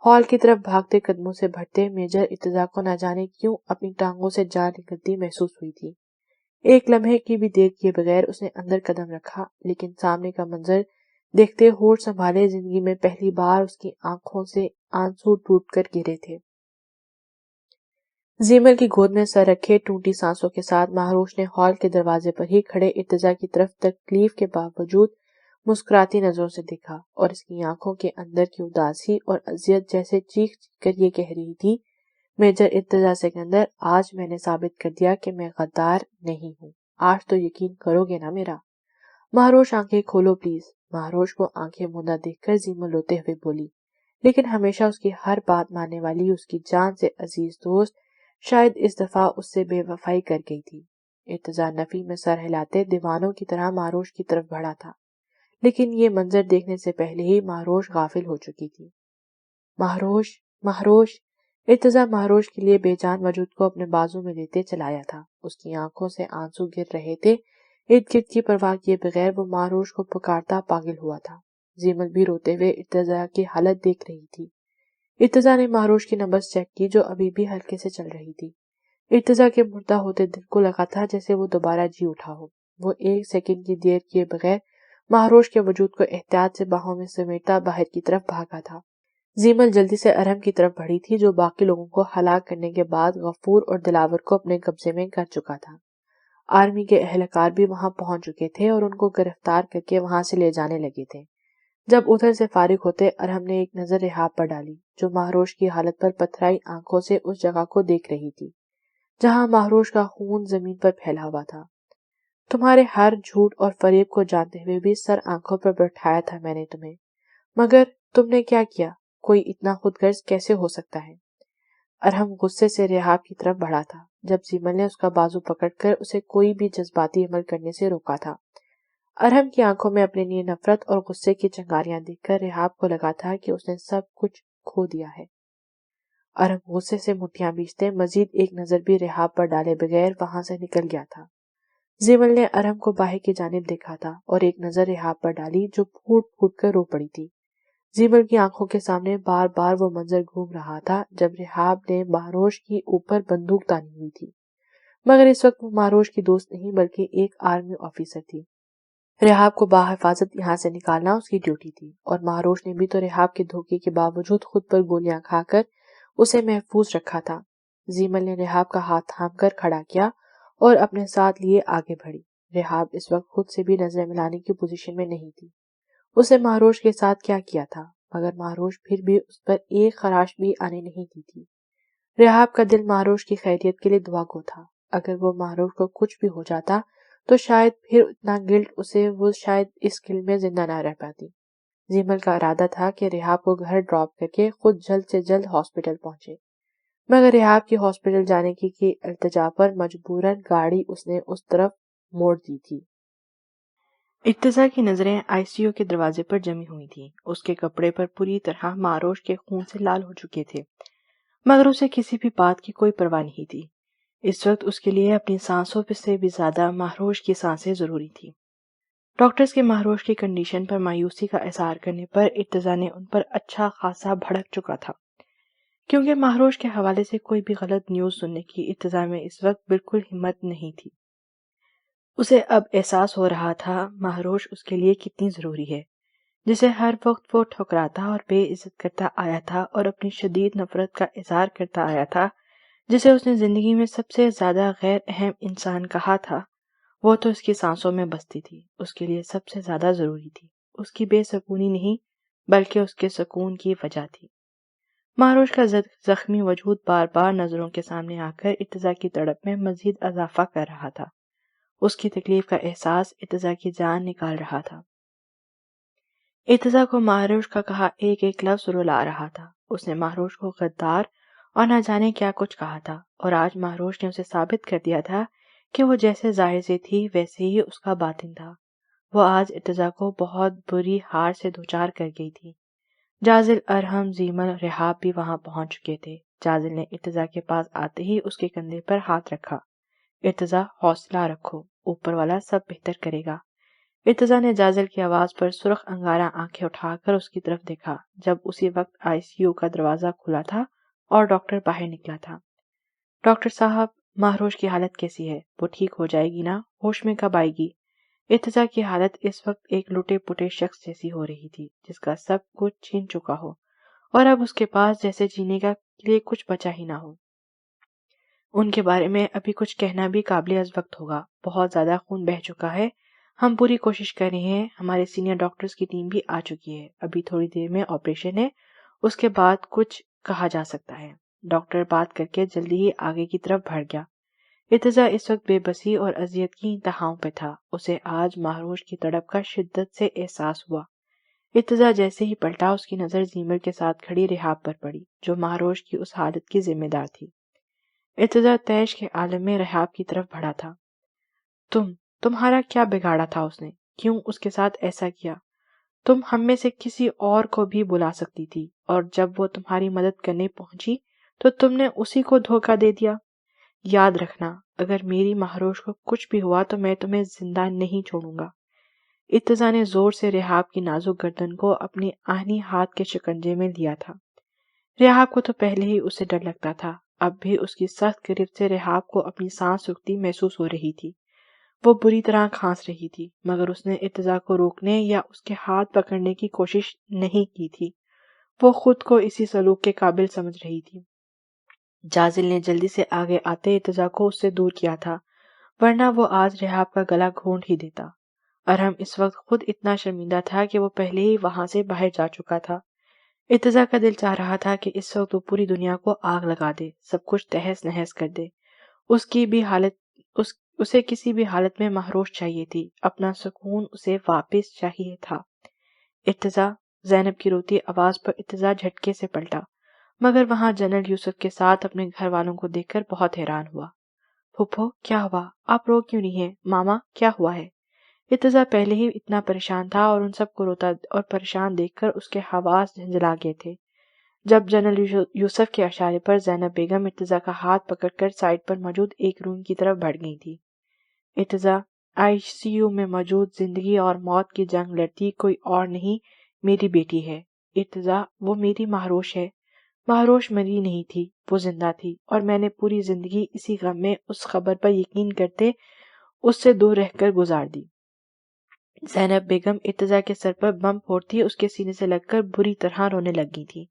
ہال کی طرف بھاگتے قدموں سے بڑھتے میجر ارتضیٰ کو نہ جانے کیوں اپنی ٹانگوں سے جان نکلتی محسوس ہوئی تھی۔ ایک لمحے کی بھی دیر کیے بغیر اس نے اندر قدم رکھا، لیکن سامنے کا منظر دیکھتے ہوش سنبھالے زندگی میں پہلی بار اس کی آنکھوں سے آنسو ٹوٹ کر گرے تھے۔ زیمل کی گود میں سر رکھے ٹوٹی سانسوں کے ساتھ مہروش نے ہال کے دروازے پر ہی کھڑے ارتضیٰ کی طرف تکلیف کے باوجود مسکراتی نظروں سے دیکھا اور اس کی آنکھوں کے اندر کی اداسی اور اذیت جیسے چیخ کر یہ کہہ رہی تھی، میجر ارتضیٰ سکندر، آج میں نے ثابت کر دیا کہ میں غدار نہیں ہوں، آج تو یقین کرو گے نا میرا؟ مہروش آنکھیں کھولو پلیز۔ مہروش کو آنکھیں موندہ دیکھ کر زیمل روتے ہوئے بولی، لیکن ہمیشہ اس کی ہر بات ماننے والی اس کی جان سے عزیز دوست شاید اس دفعہ اس سے بے وفائی کر گئی تھی۔ ارتضیٰ نفی میں سر ہلاتے دیوانوں کی طرح مہروش کی طرف بڑھا تھا، لیکن یہ منظر دیکھنے سے پہلے ہی مہروش غافل ہو چکی تھی۔ مہروش، مہروش! ارتضیٰ مہروش کے لیے بے جان وجود کو اپنے بازو میں لیتے چلایا تھا۔ اس کی آنکھوں سے آنسو گر رہے تھے، ارد گرد کی پرواہ کیے بغیر وہ مہروش کو پکارتا پاگل ہوا تھا۔ زیمل بھی روتے ہوئے ارتضیٰ کی حالت دیکھ رہی تھی۔ ارتضیٰ نے مہروش کی نبض چیک کی جو ابھی بھی ہلکے سے چل رہی تھی۔ ارتضیٰ کے مردہ ہوتے دل کو لگا تھا جیسے وہ دوبارہ جی اٹھا ہو۔ وہ 1 سیکنڈ کی دیر کیے بغیر مہروش کے وجود کو احتیاط سے باہوں میں سمیٹتا باہر کی طرف بھاگا تھا۔ زیمل جلدی سے ارحم کی طرف بڑھی تھی جو باقی لوگوں کو ہلاک کرنے کے بعد غفور اور دلاور کو اپنے قبضے میں کر چکا تھا۔ آرمی کے اہلکار بھی وہاں پہنچ چکے تھے اور ان کو گرفتار کر کے وہاں سے لے جانے لگے تھے۔ جب ادھر سے فارغ ہوتے ارحم نے ایک نظر ریحاب پر ڈالی جو مہروش کی حالت پر پتھرائی آنکھوں سے اس جگہ کو دیکھ رہی تھی جہاں مہروش کا خون زمین پر پھیلا ہوا تھا۔ تمہارے ہر جھوٹ اور فریب کو جانتے ہوئے بھی سر آنکھوں پر بٹھایا تھا میں نے تمہیں، مگر تم نے کیا کیا؟ کوئی اتنا خود غرض کیسے ہو سکتا ہے؟ ارحم غصے سے ریحاب کی طرف بڑھا تھا جب زیمل نے اس کا بازو پکڑ کر اسے کوئی بھی جذباتی عمل کرنے سے روکا تھا۔ ارحم کی آنکھوں میں اپنے لیے نفرت اور غصے کی چنگاریاں دیکھ کر ریحاب کو لگا تھا کہ اس نے سب کچھ کھو دیا ہے۔ ارحم غصے سے مٹھیاں بیچتے مزید ایک نظر بھی ریحاب پر ڈالے بغیر وہاں سے نکل گیا تھا۔ زیمل نے ارحم کو باہر کی جانب دیکھا تھا اور ایک نظر ریحاب پر ڈالی جو پھوٹ پھوٹ کر رو پڑی تھی۔ زیمل کی آنکھوں کے سامنے بار بار وہ منظر گھوم رہا تھا جب ریحاب نے مہروش کی اوپر بندوق تانی ہوئی تھی، مگر اس وقت وہ مہروش کی دوست نہیں بلکہ ایک آرمی آفیسر تھی۔ ریحاب کو باحفاظت یہاں سے نکالنا اس کی ڈیوٹی تھی اور مہروش نے بھی تو ریحاب کے دھوکے کے باوجود خود پر گولیاں کھا کر اسے محفوظ رکھا تھا۔ زیمل نے ریحاب کا ہاتھ تھام کر کھڑا کیا اور اپنے ساتھ لیے آگے بڑھی۔ ریحاب اس وقت خود سے بھی نظریں ملانے کی پوزیشن میں نہیں تھی۔ اسے مہروش کے ساتھ کیا کیا تھا، مگر مہروش پھر بھی اس پر ایک خراش بھی آنے نہیں دی تھی۔ ریحاب کا دل مہروش کی خیریت کے لیے دعا گو تھا۔ اگر وہ مہروش کو کچھ بھی ہو جاتا تو شاید پھر اتنا گلٹ اسے وہ شاید اس گلٹ میں زندہ نہ رہ پاتی۔ زیمل کا ارادہ تھا کہ ریحاب کو گھر ڈراپ کر کے خود جلد سے جلد ہاسپٹل پہنچے، مگر ریحاب کی ہاسپٹل جانے کی التجا پر مجبوراً گاڑی اس نے اس طرف موڑ دی تھی۔ ارتضیٰ کی نظریں آئی سی یو کے دروازے پر جمی ہوئی تھیں۔ اس کے کپڑے پر پوری طرح مہروش کے خون سے لال ہو چکے تھے، مگر اسے کسی بھی بات کی کوئی پرواہ نہیں تھی۔ اس وقت اس کے لیے اپنی سانسوں سے بھی زیادہ مہروش کی سانسیں ضروری تھی۔ ڈاکٹرز کے مہروش کی کنڈیشن پر مایوسی کا اظہار کرنے پر ارتضیٰ نے ان پر اچھا خاصا بھڑک چکا تھا، کیونکہ مہروش کے حوالے سے کوئی بھی غلط نیوز سننے کی ارتضیٰ میں اس وقت بالکل ہمت نہیں تھی۔ اسے اب احساس ہو رہا تھا مہروش اس کے لیے کتنی ضروری ہے، جسے ہر وقت وہ ٹھکراتا اور بے عزت کرتا آیا تھا اور اپنی شدید نفرت کا اظہار کرتا آیا تھا، جسے اس نے زندگی میں سب سے زیادہ غیر اہم انسان کہا تھا، وہ تو اس کی سانسوں میں بستی تھی، اس کے لیے سب سے زیادہ ضروری تھی، اس کی بے سکونی نہیں بلکہ اس کے سکون کی وجہ تھی۔ مہروش کا زخمی وجود بار بار نظروں کے سامنے آ کر ارتضیٰ کی تڑپ میں مزید اضافہ کر رہا تھا۔ اس کی تکلیف کا احساس ارتضیٰ کی جان نکال رہا تھا۔ ارتضیٰ کو مہروش کا کہا ایک ایک لفظ رلا رہا تھا۔ اس نے مہروش کو غدار اور نہ جانے کیا کچھ کہا تھا، اور آج مہروش نے اسے ثابت کر دیا تھا کہ وہ جیسے ظاہر سے تھی ویسے ہی اس کا باطن تھا۔ وہ آج ارتضیٰ کو بہت بری ہار سے دوچار کر گئی تھی۔ جازل، ارحم، زیمل، ریحاب بھی وہاں پہنچ چکے تھے۔ جازل نے ارتضیٰ کے پاس آتے ہی اس کے کندھے پر ہاتھ رکھا۔ ارتضیٰ، حوصلہ رکھو، اوپر والا سب بہتر کرے گا۔ ارتضیٰ نے جازل کی آواز پر سرخ انگارہ آنکھیں اٹھا کر اس کی طرف دیکھا، جب اسی وقت آئی سی یو کا دروازہ کھلا تھا اور ڈاکٹر باہر نکلا تھا۔ ڈاکٹر صاحب، مہروش کی حالت کیسی ہے؟ وہ ٹھیک ہو جائے گی نا؟ ہوش میں کب آئے گی؟ ارتضیٰ کی حالت اس وقت ایک لٹے پٹے شخص جیسی ہو رہی تھی جس کا سب کچھ چھین چکا ہو اور اب اس کے پاس جیسے جینے کا لیے کچھ بچا ہی نہ ہو۔ ان کے بارے میں ابھی کچھ کہنا بھی قابل از وقت ہوگا۔ بہت زیادہ خون بہہ چکا ہے۔ ہم پوری کوشش کر رہے ہیں، ہمارے سینئر ڈاکٹرز کی ٹیم بھی آ چکی ہے۔ ابھی تھوڑی دیر میں آپریشن ہے، اس کے بعد کچھ کہا جا سکتا ہے۔ ڈاکٹر بات کر کے جلدی ہی آگے کی طرف بڑھ گیا۔ ارتضیٰ اس وقت بے بسی اور اذیت کی انتہاؤں پہ تھا۔ اسے آج مہروش کی تڑپ کا شدت سے احساس ہوا۔ ارتضیٰ جیسے ہی پلٹا، اس کی نظر زیمل کے ساتھ کھڑی ریحاب پر پڑی، جو مہروش کی اس حالت کی ذمہ دار تھی۔ ارتضیٰ تیش کے عالم میں ریحاب کی طرف بڑھا تھا۔ تمہارا کیا بگاڑا تھا اس نے؟ کیوں اس کے ساتھ ایسا کیا؟ تم ہم میں سے کسی اور کو بھی بلا سکتی تھی، اور جب وہ تمہاری مدد کرنے پہنچی تو تم نے اسی کو دھوکہ دے دیا۔ یاد رکھنا، اگر میری مہروش کو کچھ بھی ہوا تو میں تمہیں زندہ نہیں چھوڑوں گا۔ ارتضیٰ نے زور سے ریحاب کی نازک گردن کو اپنی آہنی ہاتھ کے شکنجے میں لیا تھا۔ ریحاب کو تو پہلے ہی اسے ڈر لگتا تھا، اب بھی اس کی سخت گرفت سے ریحاب کو اپنی سانس رکتی محسوس ہو رہی تھی۔ وہ بری طرح کھانس رہی تھی، مگر اس نے ارتضیٰ کو روکنے یا اس کے ہاتھ پکڑنے کی کوشش نہیں کی تھی۔ وہ خود کو اسی سلوک کے قابل سمجھ رہی تھی۔ جازل نے جلدی سے آگے آتے ارتضیٰ کو اس سے دور کیا تھا، ورنہ وہ آج ریحاب کا گلا گھونٹ ہی دیتا۔ ارحم اس وقت خود اتنا شرمندہ تھا کہ وہ پہلے ہی وہاں سے باہر جا چکا تھا۔ ارتضیٰ کا دل چاہ رہا تھا کہ اس وقت وہ پوری دنیا کو آگ لگا دے، سب کچھ تہس نہس کر دے۔ اسے کسی بھی حالت میں مہروش چاہیے تھی، اپنا سکون اسے واپس چاہیے تھا۔ ارتضیٰ، زینب کی روتی آواز پر ارتضیٰ جھٹکے سے پلٹا، مگر وہاں جنرل یوسف کے ساتھ اپنے گھر والوں کو دیکھ کر بہت حیران ہوا۔ پھپھو، کیا ہوا؟ آپ رو کیوں نہیں ہیں؟ ماما، کیا ہوا ہے؟ ارتضیٰ پہلے ہی اتنا پریشان تھا اور ان سب کو روتا اور پریشان دیکھ کر اس کے حواس جھنجھلا گئے تھے۔ جب جنرل یوسف کے اشارے پر زینب بیگم ارتضیٰ کا ہاتھ پکڑ کر سائڈ پر موجود ایک روم کی طرف بڑھ گئی تھی۔ ارتضیٰ، آئی سی یو میں موجود زندگی اور موت کی جنگ لڑتی کوئی اور نہیں، میری بیٹی ہے۔ ارتضیٰ، وہ میری مہروش ہے۔ مہروش مری نہیں تھی، وہ زندہ تھی، اور میں نے پوری زندگی اسی غم میں اس خبر پر یقین کرتے اس سے دور رہ کر گزار دی۔ زینب بیگم ارتضیٰ کے سر پر بم پھوڑتی اس کے سینے سے لگ کر بری طرح رونے لگ گئی تھی،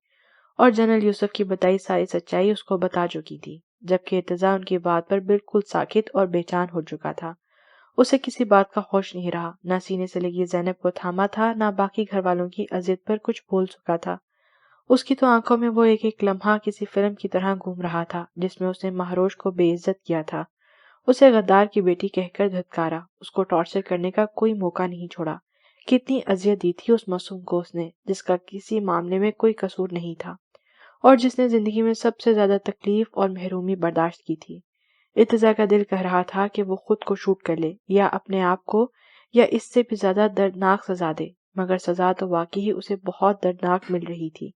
اور جنرل یوسف کی بتائی ساری سچائی اس کو بتا چکی تھی، جبکہ ارتضیٰ ان کی بات پر بالکل ساکت اور بے چین ہو چکا تھا۔ اسے کسی بات کا ہوش نہیں رہا، نہ سینے سے لگی زینب کو تھاما تھا، نہ باقی گھر والوں کی اذیت پر کچھ بول سکا تھا۔ اس کی تو آنکھوں میں وہ ایک ایک لمحہ کسی فلم کی طرح گھوم رہا تھا جس میں اس نے مہروش کو بے عزت کیا تھا۔ اسے غدار کی بیٹی کہہ کر دھتکارا، اس کو ٹارچر کرنے کا کوئی موقع نہیں چھوڑا۔ کتنی اذیت دی تھی اس معصوم کو اس نے، جس کا کسی معاملے میں کوئی قصور نہیں تھا، اور جس نے زندگی میں سب سے زیادہ تکلیف اور محرومی برداشت کی تھی۔ ارتضیٰ کا دل کہہ رہا تھا کہ وہ خود کو شوٹ کر لے، یا اپنے آپ کو، یا اس سے بھی زیادہ دردناک سزا دے، مگر سزا تو واقعی اسے بہت دردناک مل رہی تھی۔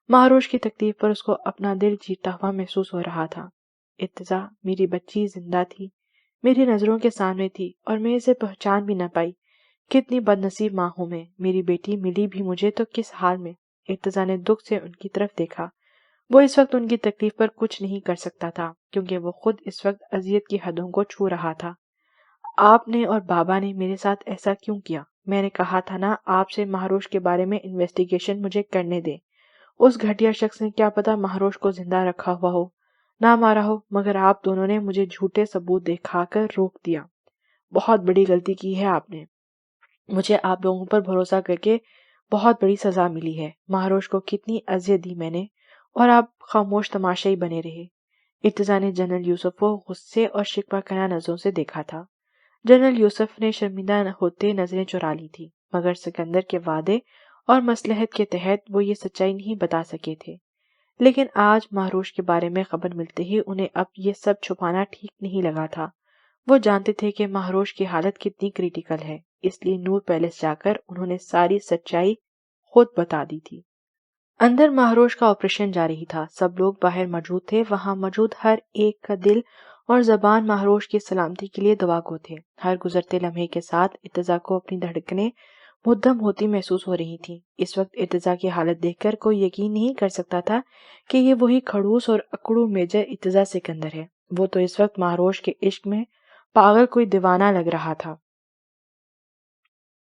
مہروش کی تکلیف پر اس کو اپنا دل جیتا ہوا محسوس ہو رہا تھا۔ ارتضیٰ، میری بچی زندہ تھی، میری نظروں کے سامنے تھی، اور میں اسے پہچان بھی نہ پائی۔ کتنی بد نصیب ماں ہوں میں، میری بیٹی ملی بھی مجھے تو کس حال میں۔ ارتضیٰ نے دکھ سے ان کی طرف دیکھا۔ وہ اس وقت ان کی تکلیف پر کچھ نہیں کر سکتا تھا، کیونکہ وہ خود اس وقت اذیت کی حدوں کو چھو رہا تھا۔ آپ نے اور بابا نے میرے ساتھ ایسا کیوں کیا؟ میں نے کہا تھا نا آپ سے مہروش کے بارے میں انویسٹیگیشن مجھے کرنے دیں۔ اس گھٹیا شخص نے کیا پتا مہروش کو زندہ رکھا ہوا ہو، نہ مارا ہو، مگر آپ دونوں نے مجھے جھوٹے ثبوت دکھا کر روک دیا۔ بہت بڑی غلطی کی ہے آپ نے۔ مجھے آپ لوگوں پر بھروسہ کر کے بہت بڑی سزا ملی ہے۔ مہروش کو کتنی اذیت دی میں نے، اور آپ خاموش تماشائی بنے رہے۔ ارتضیٰ نے جنرل یوسف کو غصے اور شکوہ کناں نظروں سے دیکھا تھا۔ جنرل یوسف نے شرمندہ ہوتے نظریں چرا لی تھی، مگر سکندر کے وعدے اور مصلحت کے تحت وہ یہ سچائی نہیں بتا سکے تھے۔ لیکن آج مہروش کے بارے میں خبر ملتے ہی انہیں اب یہ سب چھپانا ٹھیک نہیں لگا تھا۔ وہ جانتے تھے کہ مہروش کی حالت کتنی کریٹیکل ہے، اس لیے نور پیلس جا کر انہوں نے ساری سچائی خود بتا دی تھی۔ اندر مہروش کا آپریشن جاری تھا، سب لوگ باہر موجود تھے، وہاں موجود ہر ایک کا دل اور زبان مہروش کی سلامتی کے لیے دعا گو تھے۔ ہر گزرتے لمحے کے ساتھ ارتضیٰ کو اپنی دھڑکنیں مدھم ہوتی محسوس ہو رہی تھیں۔ اس وقت ارتضیٰ کی حالت دیکھ کر کوئی یقین نہیں کر سکتا تھا کہ یہ وہی کھڑوس اور اکڑو میجر ارتضیٰ سکندر ہے۔ وہ تو اس وقت مہروش کے عشق میں پاگل کوئی دیوانہ لگ رہا تھا۔